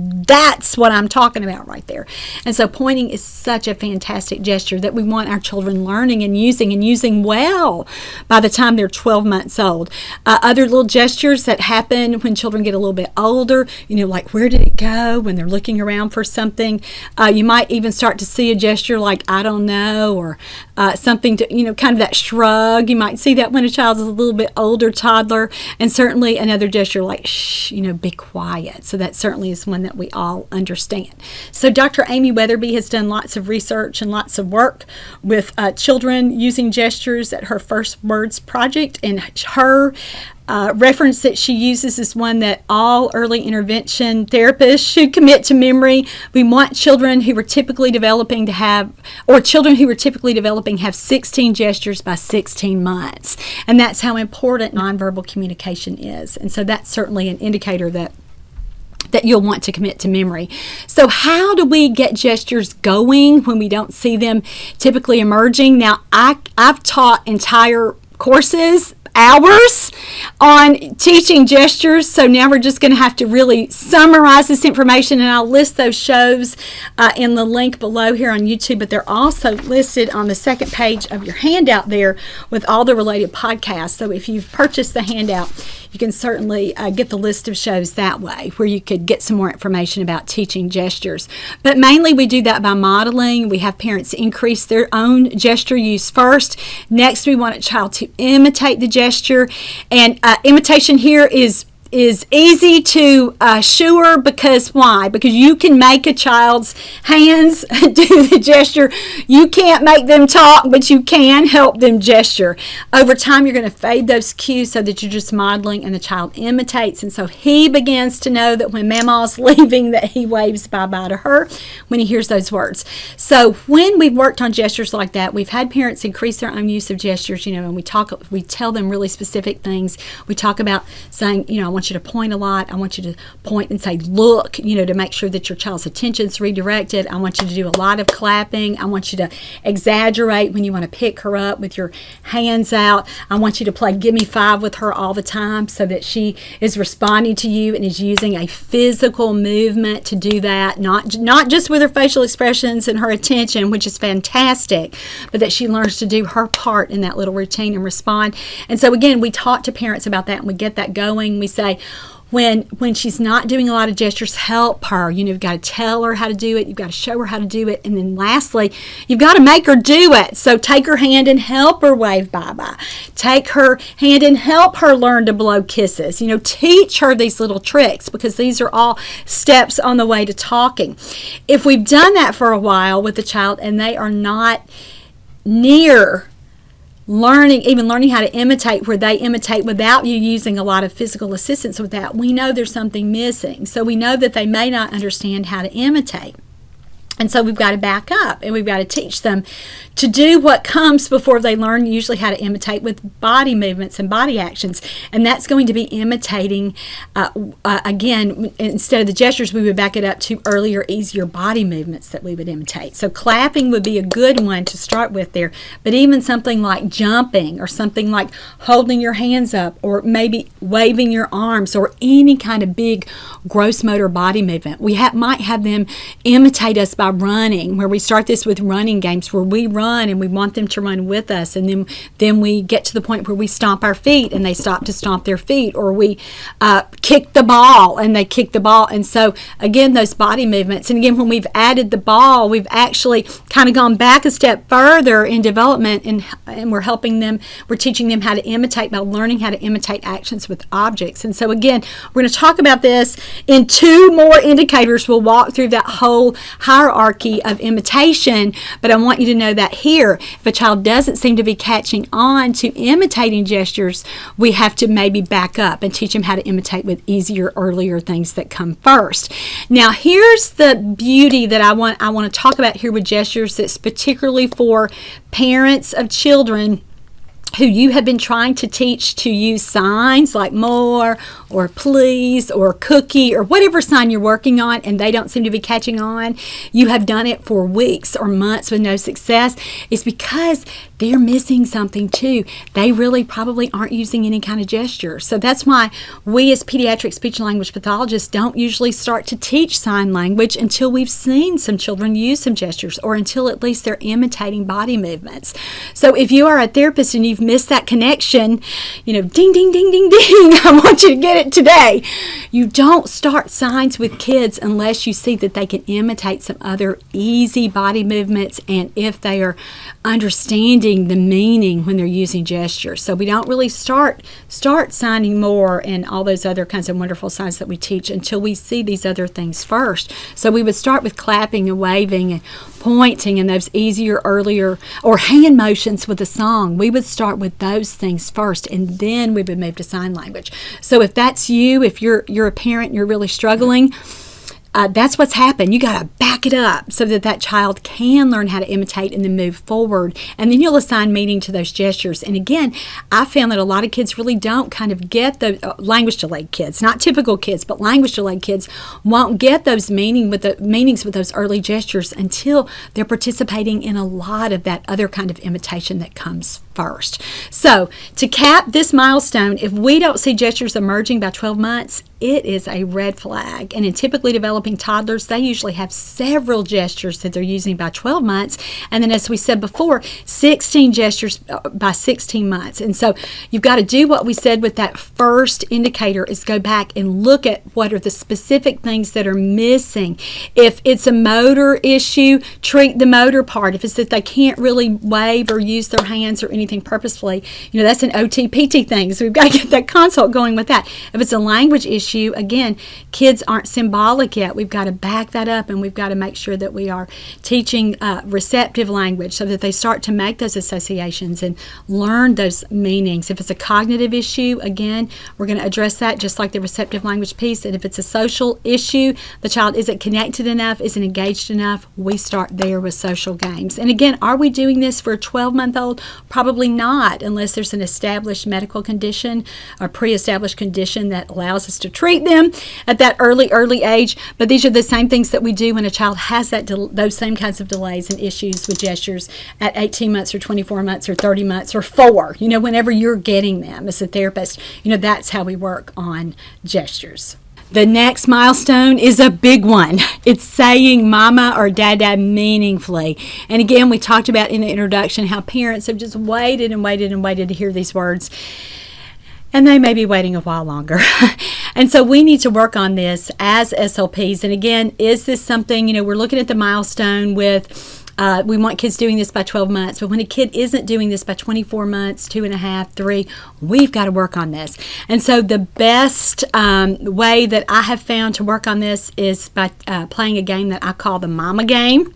what I'm talking about right there. And so pointing is such a fantastic gesture that we want our children learning and using well by the time they're 12 months old. Other little gestures that happen when children get a little bit older, like where did it go, when they're looking around for something. You might even start to see a gesture like I don't know, or something to, kind of that shrug. You might see that when a child is a little bit older, toddler. And certainly another gesture like shh, be quiet. So that certainly is one that we all understand. So Dr. Amy Weatherby has done lots of research and lots of work with children using gestures at her First Words project, and her reference that she uses is one that all early intervention therapists should commit to memory. We want children who are typically developing have 16 gestures by 16 months. And that's how important nonverbal communication is. And so that's certainly an indicator that you'll want to commit to memory. So how do we get gestures going when we don't see them typically emerging? Now, I've taught entire courses, hours on teaching gestures, so now we're just going to have to really summarize this information, and I'll list those shows in the link below here on YouTube, but they're also listed on the second page of your handout there with all the related podcasts. So if you've purchased the handout, you can certainly get the list of shows that way, where you could get some more information about teaching gestures. But mainly we do that by modeling. We have parents increase their own gesture use first. Next, we want a child to imitate the gesture. And imitation here is easy to sure, because why? Because you can make a child's hands do the gesture. You can't make them talk, but you can help them gesture. Over time, you're going to fade those cues so that you're just modeling and the child imitates. And so he begins to know that when Mama's leaving, that he waves bye-bye to her when he hears those words. So when we've worked on gestures like that, we've had parents increase their own use of gestures, and we tell them really specific things. We talk about saying, I want you to point a lot. I want you to point and say, look, to make sure that your child's attention's redirected. I want you to do a lot of clapping. I want you to exaggerate when you want to pick her up with your hands out. I want you to play Give Me Five with her all the time, so that she is responding to you and is using a physical movement to do that, not just with her facial expressions and her attention, which is fantastic, but that she learns to do her part in that little routine and respond. And so again, we talk to parents about that, and we get that going. We say, when she's not doing a lot of gestures, help her. You've got to tell her how to do it. You've got to show her how to do it. And then lastly, you've got to make her do it. So take her hand and help her wave bye-bye. Take her hand and help her learn to blow kisses. Teach her these little tricks, because these are all steps on the way to talking. If we've done that for a while with the child and they are not near learning how to imitate, where they imitate without you using a lot of physical assistance with that, we know there's something missing. So we know that they may not understand how to imitate. And so we've got to back up and we've got to teach them to do what comes before they learn usually how to imitate with body movements and body actions. And that's going to be imitating, again, instead of the gestures, we would back it up to earlier, easier body movements that we would imitate. So clapping would be a good one to start with there. But even something like jumping, or something like holding your hands up, or maybe waving your arms, or any kind of big gross motor body movement. We might have them imitate us by running, where we start this with running games where we run and we want them to run with us, and then we get to the point where we stomp our feet and they stop to stomp their feet, or we kick the ball and they kick the ball. And so again, those body movements, and again, when we've added the ball, we've actually kind of gone back a step further in development, and we're helping them, we're teaching them how to imitate by learning how to imitate actions with objects. And so again, we're going to talk about this in 2 more indicators. We'll walk through that whole hierarchy of imitation, but I want you to know that here, if a child doesn't seem to be catching on to imitating gestures, we have to maybe back up and teach them how to imitate with easier, earlier things that come first. Now, here's the beauty that I want to talk about here with gestures, that's particularly for parents of children who you have been trying to teach to use signs like more or please or cookie or whatever sign you're working on, and they don't seem to be catching on. You have done it for weeks or months with no success. It's because they're missing something too. They really probably aren't using any kind of gesture. So that's why we as pediatric speech and language pathologists don't usually start to teach sign language until we've seen some children use some gestures, or until at least they're imitating body movements. So if you are a therapist and you've missed that connection, ding, ding, ding, ding, ding, I want you to get it today. You don't start signs with kids unless you see that they can imitate some other easy body movements, and if they are understanding the meaning when they're using gestures. So we don't really start signing more and all those other kinds of wonderful signs that we teach until we see these other things first. So we would start with clapping and waving and pointing and those easier, earlier, or hand motions with a song. We would start with those things first, and then we would move to sign language. So if that's you, if you're a parent and you're really struggling, that's what's happened. You got to back it up so that child can learn how to imitate and then move forward. And then you'll assign meaning to those gestures. And again, I found that a lot of kids really don't kind of get the language delayed kids, not typical kids, but language delayed kids won't get those meanings with those early gestures until they're participating in a lot of that other kind of imitation that comes first. So to cap this milestone, if we don't see gestures emerging by 12 months, it is a red flag. And in typically developing toddlers, they usually have several gestures that they're using by 12 months. And then, as we said before, 16 gestures by 16 months. And so you've got to do what we said with that first indicator, is go back and look at what are the specific things that are missing. If it's a motor issue, treat the motor part. If it's that they can't really wave or use their hands or anything purposefully, that's an OT-PT thing. So we've got to get that consult going with that. If it's a language issue, again, kids aren't symbolic yet. We've got to back that up, and we've got to make sure that we are teaching receptive language so that they start to make those associations and learn those meanings. If it's a cognitive issue, again, we're going to address that just like the receptive language piece. And if it's a social issue, the child isn't connected enough, isn't engaged enough, we start there with social games. And again, are we doing this for a 12-month-old? Probably not, unless there's an established medical condition or pre-established condition that allows us to treat them at that early age. But these are the same things that we do when a child has those same kinds of delays and issues with gestures at 18 months or 24 months or 30 months or 4. Whenever you're getting them as a therapist, that's how we work on gestures. The next milestone is a big one. It's saying mama or dada meaningfully. And again, we talked about in the introduction how parents have just waited and waited and waited to hear these words. And they may be waiting a while longer. And so we need to work on this as SLPs. And again, is this something, we're looking at the milestone with we want kids doing this by 12 months, but when a kid isn't doing this by 24 months, 2.5, 3, we've got to work on this. And so the best way that I have found to work on this is by playing a game that I call the Mama Game.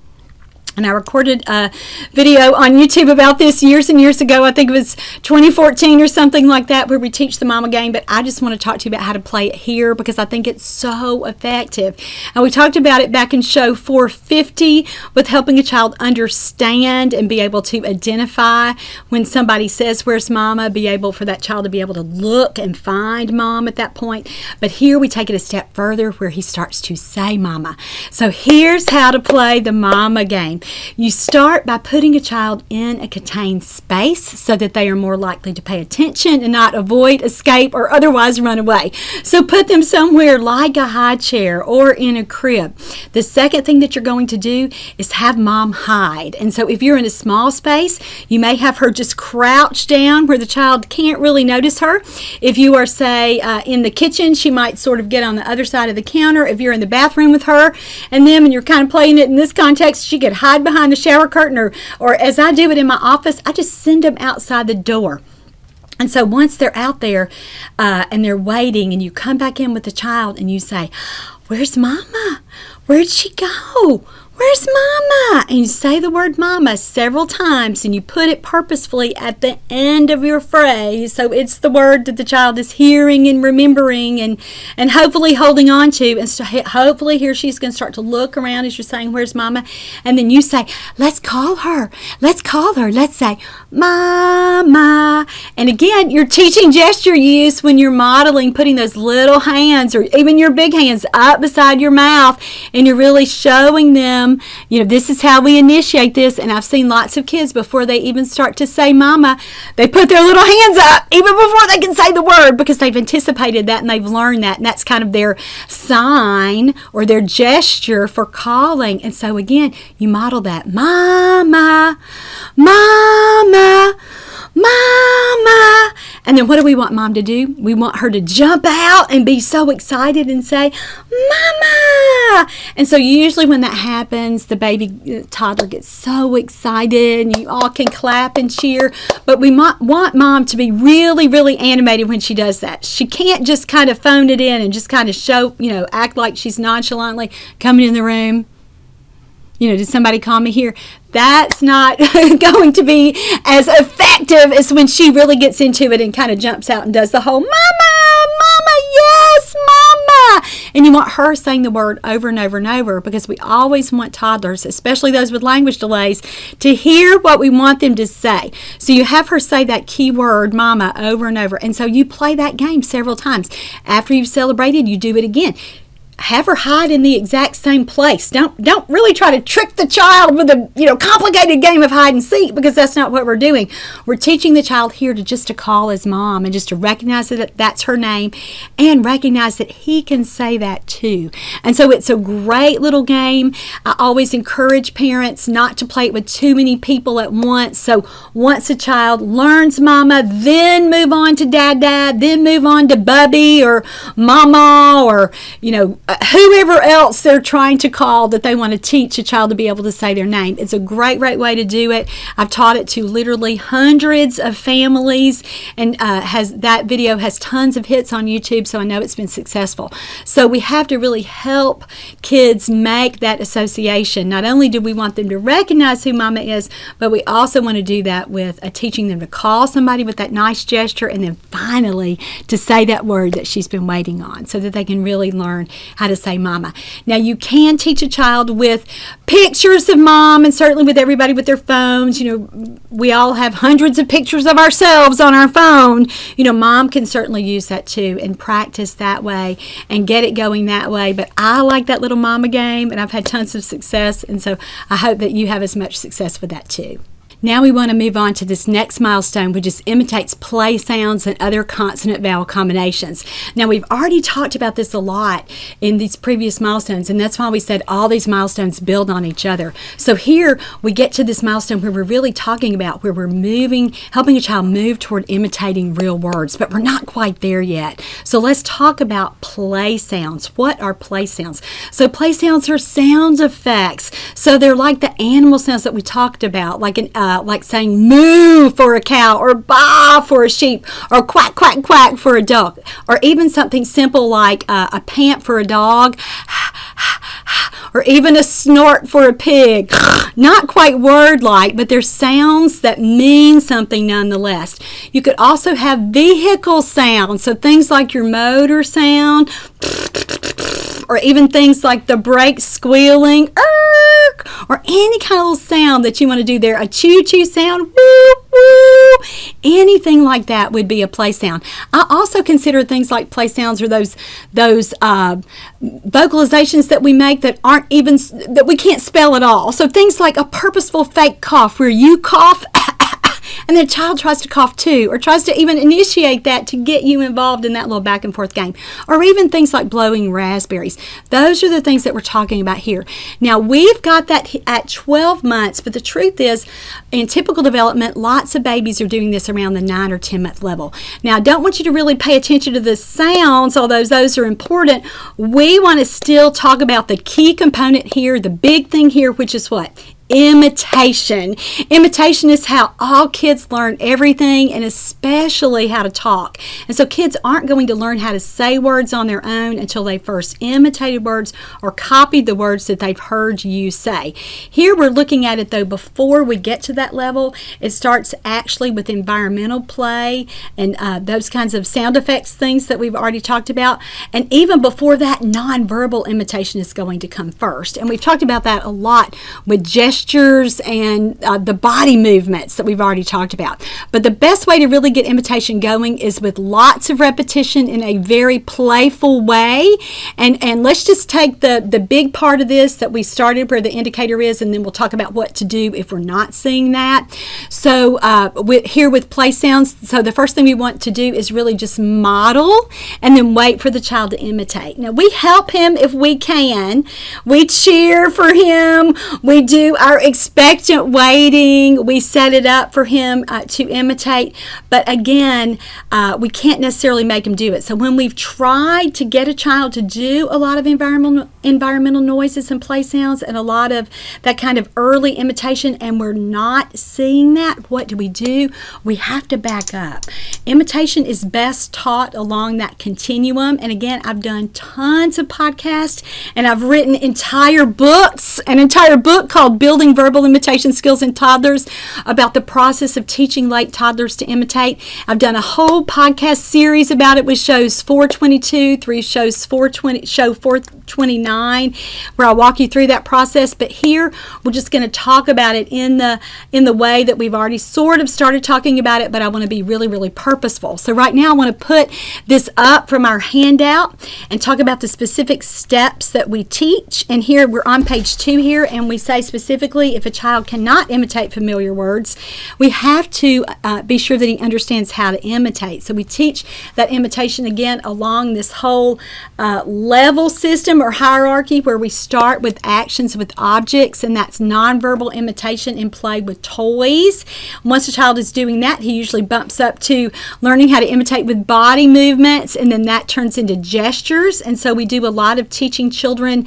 And I recorded a video on YouTube about this years and years ago. I think it was 2014 or something like that, where we teach the Mama Game. But I just want to talk to you about how to play it here because I think it's so effective. And we talked about it back in show 450 with helping a child understand and be able to identify when somebody says, "Where's Mama?" Be able for that child to be able to look and find Mom at that point. But here we take it a step further where he starts to say Mama. So here's how to play the Mama Game. You start by putting a child in a contained space so that they are more likely to pay attention and not avoid, escape, or otherwise run away. So put them somewhere like a high chair or in a crib. The second thing that you're going to do is have Mom hide. And so if you're in a small space, you may have her just crouch down where the child can't really notice her. If you are, say, in the kitchen, she might sort of get on the other side of the counter. If you're in the bathroom with her and them and you're kind of playing it in this context, she could hide behind the shower curtain, or as I do it in my office, I just send them outside the door. And so once they're out there and they're waiting, and you come back in with the child and you say, "Where's Mama? Where'd she go? Where's Mama?" And you say the word Mama several times, and you put it purposefully at the end of your phrase. So it's the word that the child is hearing and remembering and hopefully holding on to. And so hopefully here she's going to start to look around as you're saying, "Where's Mama?" And then you say, "Let's call her. Let's call her. Let's say, Mama." And again, you're teaching gesture use when you're modeling, putting those little hands or even your big hands up beside your mouth, and you're really showing them, this is how we initiate this. And I've seen lots of kids, before they even start to say Mama, they put their little hands up even before they can say the word, because they've anticipated that and they've learned that, and that's kind of their sign or their gesture for calling. And so again, you model that, Mama, Mama, Mama. And then what do we want Mom to do? We want her to jump out and be so excited and say, Mama. And so usually when that happens, the baby toddler gets so excited and you all can clap and cheer. But we want Mom to be really, really animated when she does that. She can't just kind of phone it in and just kind of show, act like she's nonchalantly coming in the room. Did somebody call me here? That's not going to be as effective as when she really gets into it and kind of jumps out and does the whole Mama, Mama, yes, Mama. And you want her saying the word over and over and over, because we always want toddlers, especially those with language delays, to hear what we want them to say. So you have her say that key word, Mama, over and over. And so you play that game several times. After you've celebrated, you do it again. Have her hide in the exact same place. Don't really try to trick the child with a complicated game of hide and seek, because that's not what we're doing. We're teaching the child here to call his mom and just to recognize that that's her name and recognize that he can say that too. And so it's a great little game. I always encourage parents not to play it with too many people at once. So once a child learns Mama, then move on to Dada, then move on to Bubby or Mama or whoever else they're trying to call that they want to teach a child to be able to say their name. It's a great way to do it. I've taught it to literally hundreds of families, and that video has tons of hits on YouTube, so I know it's been successful. So we have to really help kids make that association. Not only do we want them to recognize who Mama is, but we also want to do that with teaching them to call somebody with that nice gesture, and then finally to say that word that she's been waiting on, so that they can really learn how to say Mama. Now, you can teach a child with pictures of Mom, and certainly with everybody with their phones. We all have hundreds of pictures of ourselves on our phone. Mom can certainly use that too and practice that way and get it going that way. But I like that little Mama game, and I've had tons of success, and so I hope that you have as much success with that too. Now we want to move on to this next milestone, which is imitates play sounds and other consonant-vowel combinations. Now, we've already talked about this a lot in these previous milestones, and that's why we said all these milestones build on each other. So here we get to this milestone where we're really talking about where we're helping a child move toward imitating real words, but we're not quite there yet. So let's talk about play sounds. What are play sounds? So play sounds are sound effects. So they're like the animal sounds that we talked about, like saying moo for a cow, or baa for a sheep, or quack, quack, quack for a dog, or even something simple like a pant for a dog, or even a snort for a pig. Not quite word-like, but they're sounds that mean something nonetheless. You could also have vehicle sounds, so things like your motor sound, or even things like the brake squealing, or any kind of little sound that you want to do there. A choo-choo sound, woo, woo, anything like that would be a play sound. I also consider things like play sounds or those vocalizations that we make that aren't even, that we can't spell at all. So things like a purposeful fake cough where you cough and the child tries to cough too, or tries to even initiate that to get you involved in that little back and forth game. Or even things like blowing raspberries. Those are the things that we're talking about here. Now, we've got that at 12 months, but the truth is, in typical development, lots of babies are doing this around the 9 or 10 month level. Now, I don't want you to really pay attention to the sounds, although those are important. We want to still talk about the key component here, the big thing here, which is what? Imitation. Imitation is how all kids learn everything, and especially how to talk. And so kids aren't going to learn how to say words on their own until they first imitated words or copied the words that they've heard you say. Here we're looking at it though before we get to that level. It starts actually with environmental play and those kinds of sound effects things that we've already talked about. And even before that, nonverbal imitation is going to come first. And we've talked about that a lot with gestures and the body movements that we've already talked about. But the best way to really get imitation going is with lots of repetition in a very playful way. And let's just take the big part of this that we started where the indicator is, and then we'll talk about what to do if we're not seeing that. So here with play sounds, so the first thing we want to do is really just model and then wait for the child to imitate. Now, we help him if we can. We cheer for him. We do our expectant waiting. We set it up for him to imitate. But again, we can't necessarily make him do it. So when we've tried to get a child to do a lot of environmental noises and play sounds and a lot of that kind of early imitation, and we're not seeing that, what do? We have to back up. Imitation is best taught along that continuum. And again, I've done tons of podcasts and I've written entire books, an entire book called Building Verbal Imitation Skills in Toddlers, about the process of teaching late toddlers to imitate. I've done a whole podcast series about it with shows 422 through show 429, where I'll walk you through that process. But here we're just going to talk about it in the way that we've already sort of started talking about it, but I want to be really, really purposeful. So right now I want to put this up from our handout and talk about the specific steps that we teach. And here we're on page 2 here, and we say specifically if a child cannot imitate familiar words, we have to be sure that he understands how to imitate. So we teach that imitation again along this whole level system or hierarchy, where we start with actions with objects, and that's nonverbal imitation in play with toys. Once a child is doing that, he usually bumps up to learning how to imitate with body movements, and then that turns into gestures. And so we do a lot of teaching children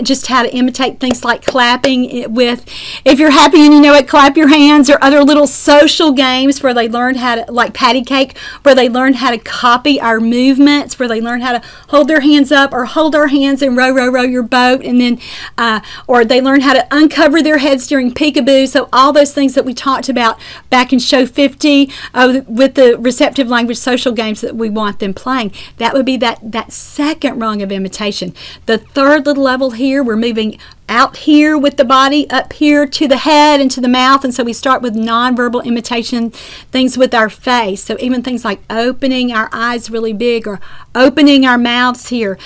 just how to imitate things like clapping with, if you're happy and you know it, clap your hands, or other little social games where they learn how to, like patty cake, where they learn how to copy our movements, where they learn how to hold their hands up or hold our hands and row, row, row your boat, and then or they learn how to uncover their heads during peekaboo. So all those things that we talked about back in show 50 with the receptive language social games that we want them playing, that would be that second rung of imitation. The third little level here, we're moving out here with the body, up here to the head and to the mouth. And so we start with nonverbal imitation, things with our face. So even things like opening our eyes really big or opening our mouths here,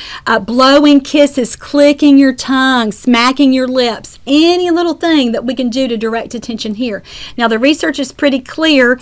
blowing kisses, clicking your tongue, smacking your lips, any little thing that we can do to direct attention here. Now, the research is pretty clear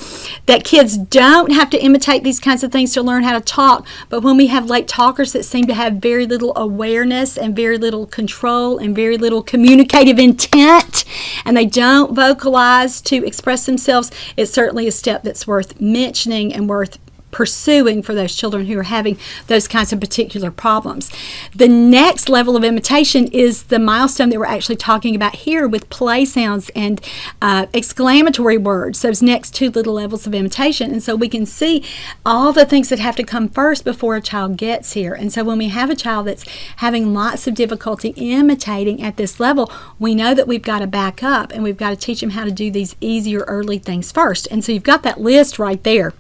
that kids don't have to imitate these kinds of things to learn how to talk, but when we have late talkers that seem to have very little awareness and very little control and very little communicative intent, and they don't vocalize to express themselves, it's certainly a step that's worth mentioning and worth pursuing for those children who are having those kinds of particular problems. The next level of imitation is the milestone that we're actually talking about here with play sounds and exclamatory words, those next two little levels of imitation. And so we can see all the things that have to come first before a child gets here. And so when we have a child that's having lots of difficulty imitating at this level, we know that we've got to back up and we've got to teach them how to do these easier early things first. And so you've got that list right there.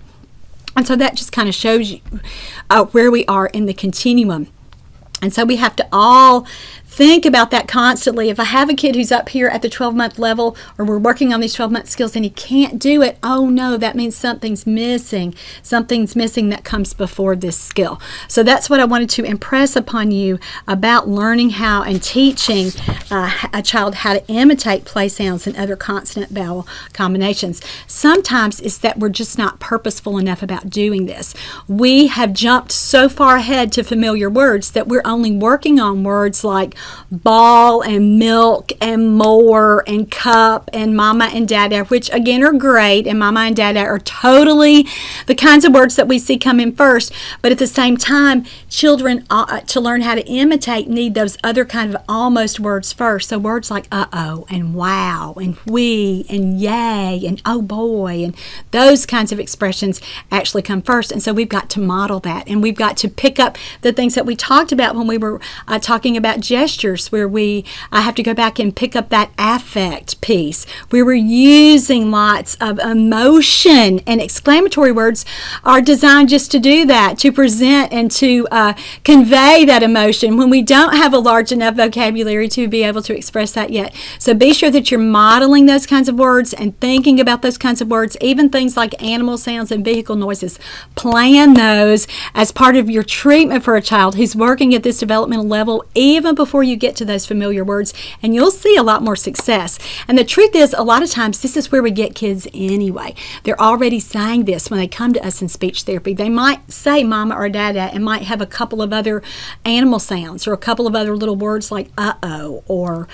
And so that just kind of shows you where we are in the continuum. And so we have to all think about that constantly. If I have a kid who's up here at the 12-month level, or we're working on these 12-month skills and he can't do it, oh no, that means something's missing. Something's missing that comes before this skill. So that's what I wanted to impress upon you about learning how and teaching a child how to imitate play sounds and other consonant-vowel combinations. Sometimes it's that we're just not purposeful enough about doing this. We have jumped so far ahead to familiar words that we're only working on words like ball and milk and more and cup and mama and dada, which again are great, and mama and dada are totally the kinds of words that we see come in first. But at the same time, children to learn how to imitate need those other kind of almost words first. So words like uh-oh and wow and we and yay and oh boy and those kinds of expressions actually come first. And so we've got to model that, and we've got to pick up the things that we talked about when we were talking about gestures, where we have to go back and pick up that affect piece. We were using lots of emotion, and exclamatory words are designed just to do that, to present and to convey that emotion when we don't have a large enough vocabulary to be able to express that yet. So be sure that you're modeling those kinds of words and thinking about those kinds of words, even things like animal sounds and vehicle noises. Plan those as part of your treatment for a child who's working at this developmental level, even before you get to those familiar words, and you'll see a lot more success. And the truth is, a lot of times this is where we get kids anyway. They're already saying this when they come to us in speech therapy. They might say mama or dada and might have a couple of other animal sounds or a couple of other little words like uh-oh or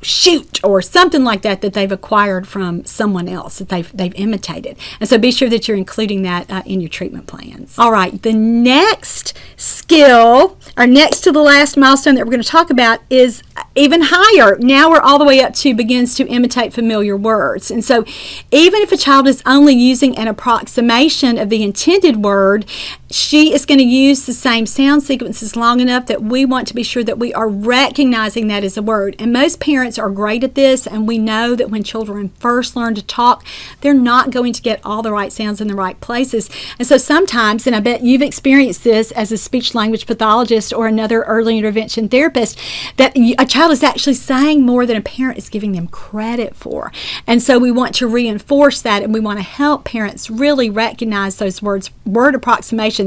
shoot or something like that that they've acquired from someone else that they've imitated. And so be sure that you're including that in your treatment plans. All right, the next skill, or next to the last milestone that we're going to talk about, is even higher. Now we're all the way up to begins to imitate familiar words. And so even if a child is only using an approximation of the intended word, she is going to use the same sound sequences long enough that we want to be sure that we are recognizing that as a word. And most parents are great at this, and we know that when children first learn to talk, they're not going to get all the right sounds in the right places. And so sometimes, and I bet you've experienced this as a speech language pathologist or another early intervention therapist, that a child is actually saying more than a parent is giving them credit for. And so we want to reinforce that, and we want to help parents really recognize those words, word approximations,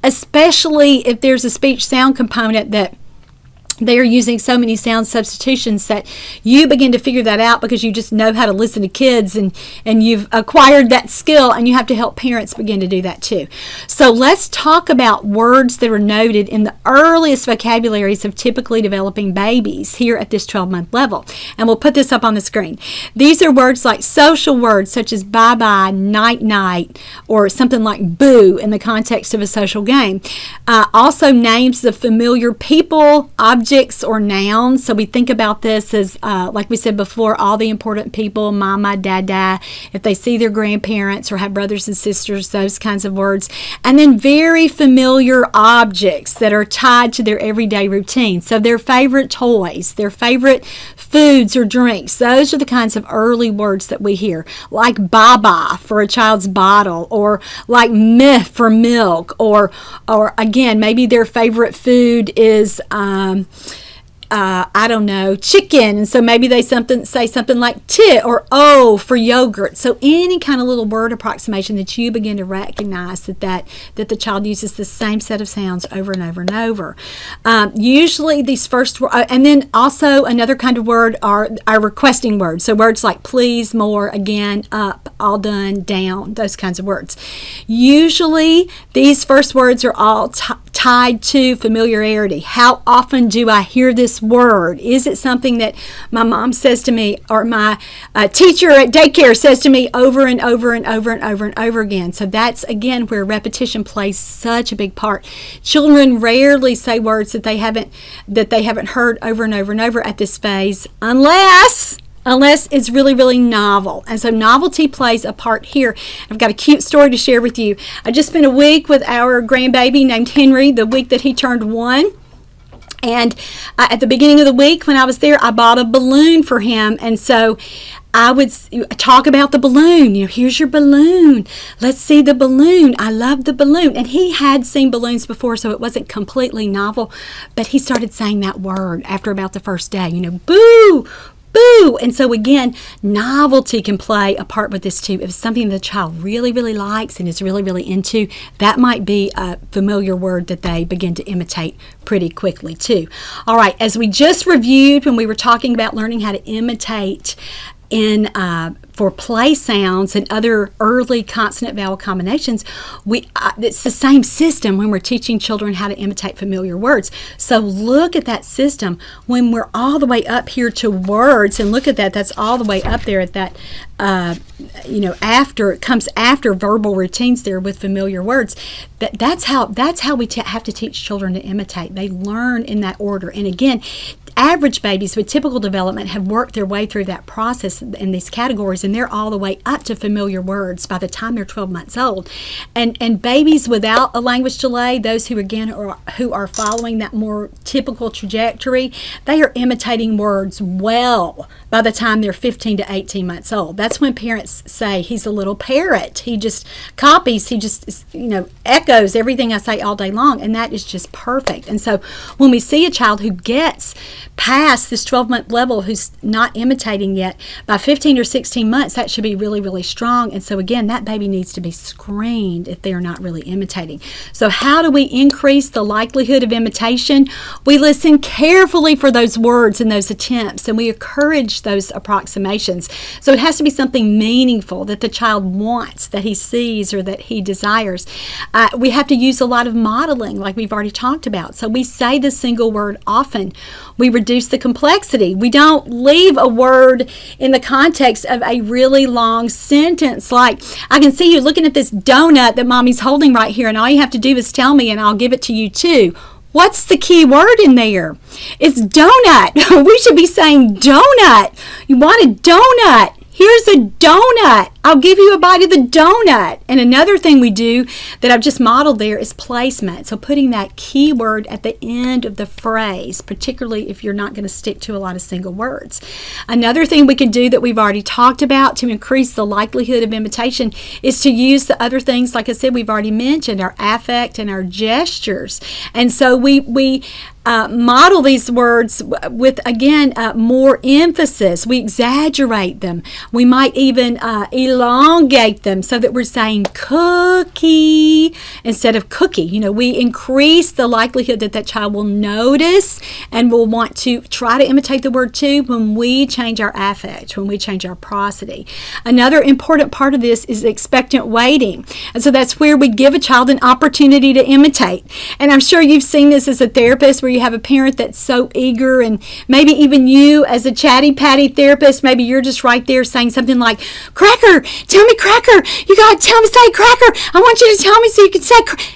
especially if there's a speech sound component that they are using so many sound substitutions that you begin to figure that out because you just know how to listen to kids and you've acquired that skill, and you have to help parents begin to do that too. So let's talk about words that are noted in the earliest vocabularies of typically developing babies here at this 12-month level. And we'll put this up on the screen. These are words like social words such as bye-bye, night-night, or something like boo in the context of a social game. Also names of familiar people, objects, or nouns. So we think about this as, like we said before, all the important people, mama, dada, if they see their grandparents or have brothers and sisters, those kinds of words. And then very familiar objects that are tied to their everyday routine. So their favorite toys, their favorite foods or drinks. Those are the kinds of early words that we hear, like baba for a child's bottle, or like myth for milk, or again, maybe their favorite food is I don't know, chicken, and so maybe they say something like tit or O for yogurt. So any kind of little word approximation that you begin to recognize that the child uses the same set of sounds over and over and over. Usually these first and then also another kind of word are our requesting words. So words like please, more, again, up, all done, down, those kinds of words. Usually these first words are all tied to familiarity. How often do I hear this word? Is it something that my mom says to me or my teacher at daycare says to me over and over and over and over and over again? So that's, again, where repetition plays such a big part. Children rarely say words that they haven't heard over and over and over at this phase unless it's really, really novel. And so novelty plays a part here. I've got a cute story to share with you. I just spent a week with our grandbaby named Henry, the week that he turned 1. And at the beginning of the week when I was there, I bought a balloon for him. And so I would talk about the balloon. Here's your balloon. Let's see the balloon. I love the balloon. And he had seen balloons before, so it wasn't completely novel. But he started saying that word after about the first day. Boo! Boo! And so again, novelty can play a part with this too. If it's something the child really, really likes and is really, really into, that might be a familiar word that they begin to imitate pretty quickly too. All right, as we just reviewed when we were talking about learning how to imitate for play sounds and other early consonant-vowel combinations, it's the same system when we're teaching children how to imitate familiar words. So look at that system when we're all the way up here to words, and look at that's all the way up there at that, after it comes after verbal routines there with familiar words. That's how we have to teach children to imitate. They learn in that order. And again, average babies with typical development have worked their way through that process in these categories, and they're all the way up to familiar words by the time they're 12 months old. And babies without a language delay, those who are following that more typical trajectory, they are imitating words well by the time they're 15 to 18 months old. That's when parents say he's a little parrot. He just copies, he just echoes everything I say all day long, and that is just perfect. And so when we see a child who gets past this 12-month level who's not imitating yet, by 15 or 16 months, that should be really, really strong. And so again, that baby needs to be screened if they are not really imitating. So how do we increase the likelihood of imitation? We listen carefully for those words and those attempts, and we encourage those approximations. So it has to be something meaningful that the child wants, that he sees, or that he desires. We have to use a lot of modeling, like we've already talked about. So we say the single word often. We reduce the complexity. We don't leave a word in the context of a really long sentence. Like, I can see you looking at this donut that Mommy's holding right here, and all you have to do is tell me, and I'll give it to you too. What's the key word in there? It's donut. We should be saying donut. You want a donut? Here's a donut. I'll give you a bite of the donut. And another thing we do that I've just modeled there is placement. So putting that key word at the end of the phrase, particularly if you're not going to stick to a lot of single words. Another thing we can do that we've already talked about to increase the likelihood of imitation is to use the other things, like I said, we've already mentioned, our affect and our gestures. And so we model these words with, again, more emphasis. We exaggerate them. We might even elongate them so that we're saying cookie instead of cookie. We increase the likelihood that child will notice and will want to try to imitate the word too when we change our affect, when we change our prosody. Another important part of this is expectant waiting. And so that's where we give a child an opportunity to imitate. And I'm sure you've seen this as a therapist, where you have a parent that's so eager, and maybe even you as a chatty patty therapist, maybe you're just right there saying something like, cracker, tell me cracker, you gotta tell me, say cracker, I want you to tell me so you can say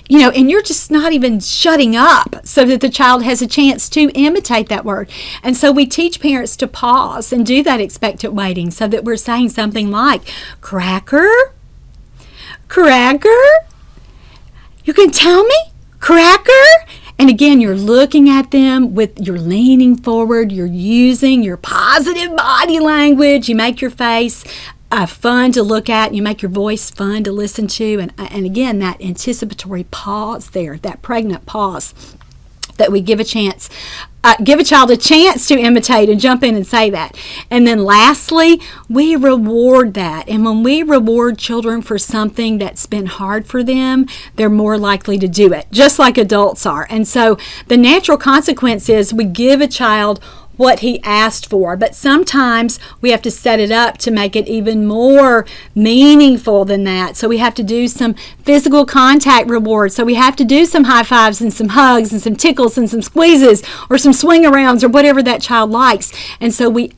and you're just not even shutting up so that the child has a chance to imitate that word. And so we teach parents to pause and do that expectant waiting so that we're saying something like, cracker, you can tell me, cracker. And again, you're looking at them you're leaning forward, you're using your positive body language, you make your face fun to look at, you make your voice fun to listen to, and again, that anticipatory pause there, that pregnant pause, that we give a chance give a child a chance to imitate and jump in and say that. And then lastly, we reward that. And when we reward children for something that's been hard for them, they're more likely to do it, just like adults are. And so the natural consequence is we give a child what he asked for, but sometimes we have to set it up to make it even more meaningful than that. So we have to do some physical contact rewards. So we have to do some high fives and some hugs and some tickles and some squeezes or some swing arounds or whatever that child likes. And so we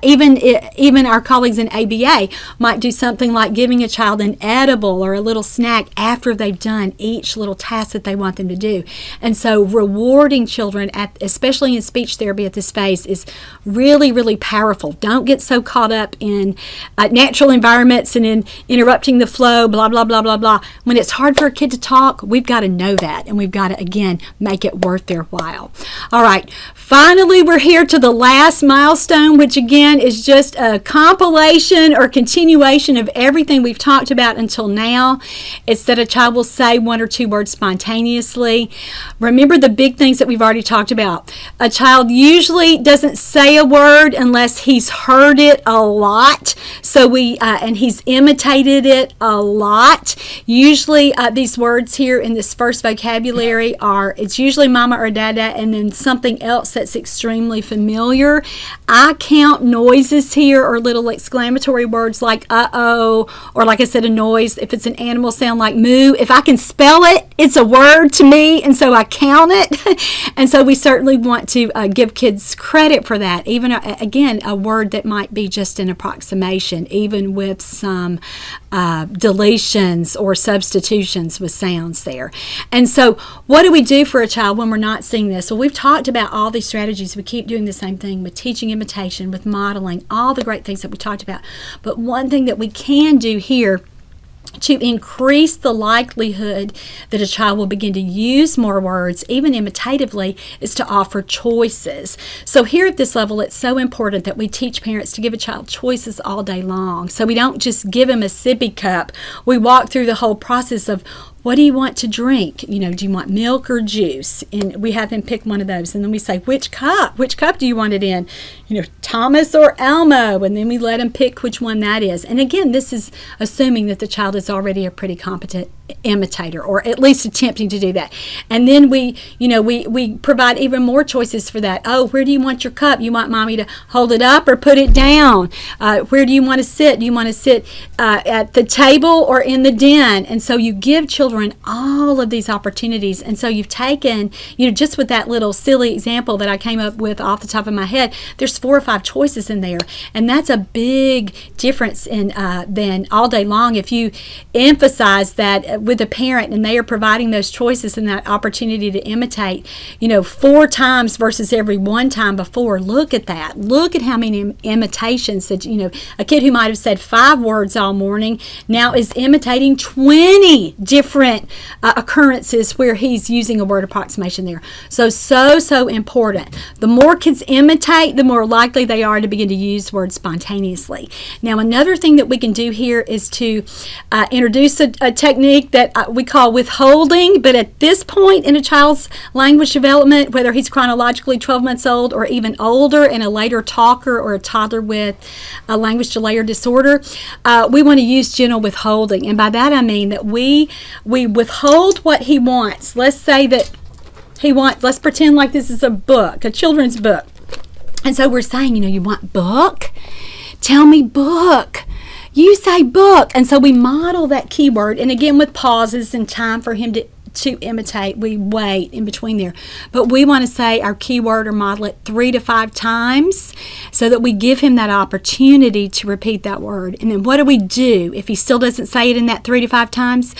even our colleagues in ABA might do something like giving a child an edible or a little snack after they've done each little task that they want them to do. And so rewarding children, especially in speech therapy at this phase, is really, really powerful. Don't get so caught up in natural environments and in interrupting the flow, blah, blah, blah, blah, blah. When it's hard for a kid to talk, we've got to know that, and we've got to, again, make it worth their while. All right, finally, we're here to the last milestone, which again is just a compilation or continuation of everything we've talked about until now. It's that a child will say one or two words spontaneously. Remember the big things that we've already talked about. A child usually doesn't say a word unless he's heard it a lot. So and he's imitated it a lot. Usually these words here in this first vocabulary it's usually mama or dada and then something else that's extremely familiar. I count noises here or little exclamatory words like uh-oh, or like I said, a noise. If it's an animal sound like moo, if I can spell it, it's a word to me, and so I count it. And so we certainly want to give kids credit for that, even again a word that might be just an approximation, even with some deletions or substitutions with sounds there. And so what do we do for a child when we're not seeing this? Well, we've talked about all these strategies. We keep doing the same thing with teaching imitation, with modeling, all the great things that we talked about. But one thing that we can do here to increase the likelihood that a child will begin to use more words, even imitatively, is to offer choices. So here at this level, it's so important that we teach parents to give a child choices all day long. So we don't just give him a sippy cup. We walk through the whole process of, what do you want to drink? Do you want milk or juice? And we have them pick one of those. And then we say, which cup? Which cup do you want it in? Thomas or Elmo? And then we let them pick which one that is. And again, this is assuming that the child is already a pretty competent imitator, or at least attempting to do that. And then we provide even more choices for that. Oh, where do you want your cup? You want mommy to hold it up or put it down? Where do you want to sit? Do you want to sit at the table or in the den? And so you give children all of these opportunities. And so you've taken, just with that little silly example that I came up with off the top of my head, there's 4 or 5 choices in there. And that's a big difference than all day long if you emphasize that with a parent and they are providing those choices and that opportunity to imitate, 4 times versus every 1 time before. Look at that. Look at how many imitations that, a kid who might have said 5 words all morning now is imitating 20 different occurrences where he's using a word approximation there. So important. The more kids imitate, the more likely they are to begin to use words spontaneously. Now, another thing that we can do here is to introduce a technique that we call withholding, but at this point in a child's language development, whether he's chronologically 12 months old or even older and a later talker or a toddler with a language delay or disorder, we want to use gentle withholding. And by that I mean that we withhold what he wants. Let's say that let's pretend like this is a book, a children's book. And so we're saying, you want book? Tell me book. You say book. And so we model that keyword, and again with pauses and time for him to imitate, we wait in between there. But we want to say our keyword or model it 3 to 5 times so that we give him that opportunity to repeat that word. And then what do we do if he still doesn't say it in that 3 to 5 times?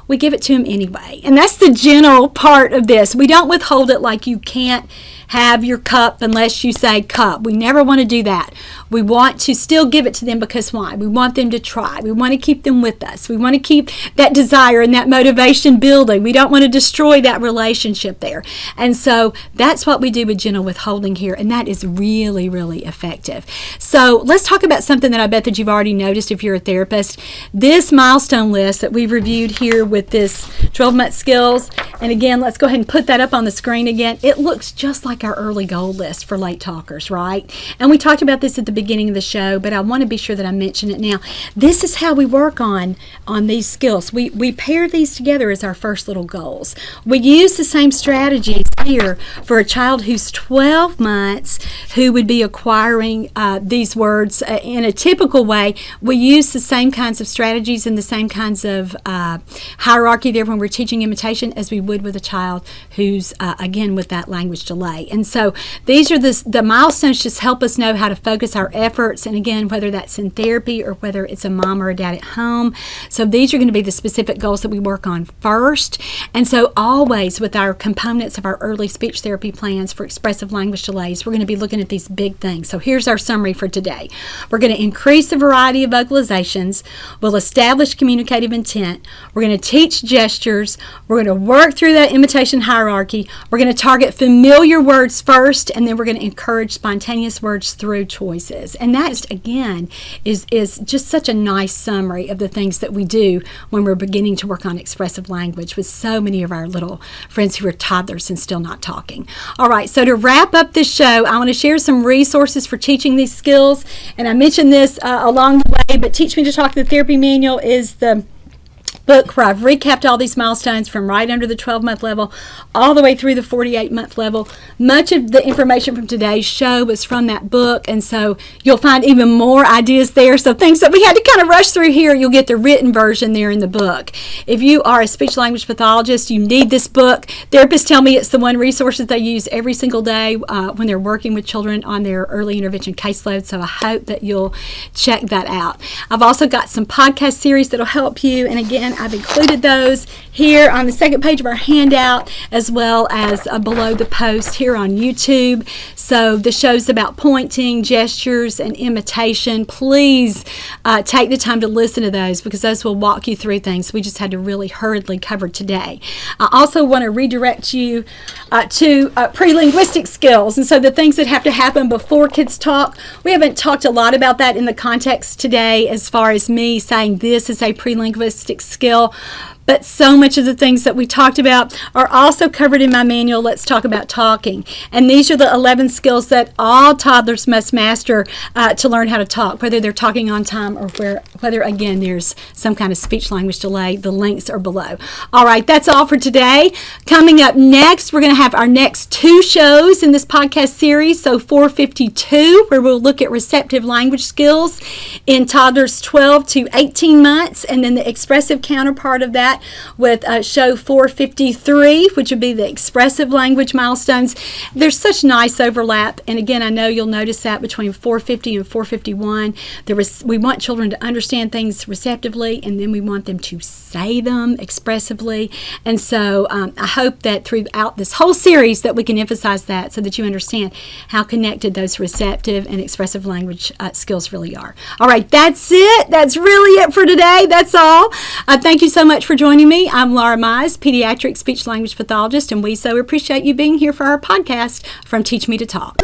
We give it to him anyway. And that's the gentle part of this. We don't withhold it like you can't have your cup unless you say cup. We never want to do that. We want to still give it to them because why? We want them to try. We want to keep them with us. We want to keep that desire and that motivation building. We don't want to destroy that relationship there. And so that's what we do with gentle withholding here, and that is really, really effective. So let's talk about something that I bet that you've already noticed if you're a therapist. This milestone list that we've reviewed here with this 12-month skills, and again, let's go ahead and put that up on the screen again. It looks just like like our early goal list for late talkers, right? And we talked about this at the beginning of the show, but I want to be sure that I mention it now. This is how we work on these skills. We pair these together as our first little goals. We use the same strategies here for a child who's 12 months who would be acquiring these words in a typical way. We use the same kinds of strategies and the same kinds of hierarchy there when we're teaching imitation as we would with a child who's, again, with that language delay. And so these are the milestones just help us know how to focus our efforts, and again, whether that's in therapy or whether it's a mom or a dad at home. So these are going to be the specific goals that we work on first. And so always with our components of our early speech therapy plans for expressive language delays, we're going to be looking at these big things. So here's our summary for today. We're going to increase the variety of vocalizations. We'll establish communicative intent. We're going to teach gestures. We're going to work through that imitation hierarchy. We're going to target familiar words first, and then we're going to encourage spontaneous words through choices. And that, again, is just such a nice summary of the things that we do when we're beginning to work on expressive language with so many of our little friends who are toddlers and still not talking. All right, so to wrap up this show, I want to share some resources for teaching these skills. And I mentioned this along the way, but Teach Me to Talk, the therapy manual, is the book where I've recapped all these milestones from right under the 12-month level all the way through the 48-month level. Much of the information from today's show was from that book, and so you'll find even more ideas there. So things that we had to kind of rush through here, you'll get the written version there in the book. If you are a speech language pathologist, you need this book. Therapists tell me it's the one resource that they use every single day when they're working with children on their early intervention caseload, so I hope that you'll check that out. I've also got some podcast series that'll help you, and again, I've included those here on the second page of our handout, as well as below the post here on YouTube. So the show's about pointing, gestures, and imitation. Please take the time to listen to those, because those will walk you through things we just had to really hurriedly cover today. I also want to redirect you to pre-linguistic skills, and so the things that have to happen before kids talk. We haven't talked a lot about that in the context today as far as me saying this is a pre-linguistic skill. But so much of the things that we talked about are also covered in my manual, Let's Talk About Talking. And these are the 11 skills that all toddlers must master to learn how to talk, whether they're talking on time or whether, again, there's some kind of speech language delay. The links are below. All right, that's all for today. Coming up next, we're going to have our next 2 shows in this podcast series. So 452, where we'll look at receptive language skills in toddlers 12 to 18 months, and then the expressive counterpart of that with show 453, which would be the expressive language milestones. There's such nice overlap, and again, I know you'll notice that between 450 and 451, we want children to understand things receptively, and then we want them to say them expressively. And so I hope that throughout this whole series that we can emphasize that, so that you understand how connected those receptive and expressive language skills really are. All right, that's it. That's really it for today. That's all. Thank you so much for joining me. I'm Laura Mize, pediatric speech language pathologist, and we so appreciate you being here for our podcast from Teach Me to Talk.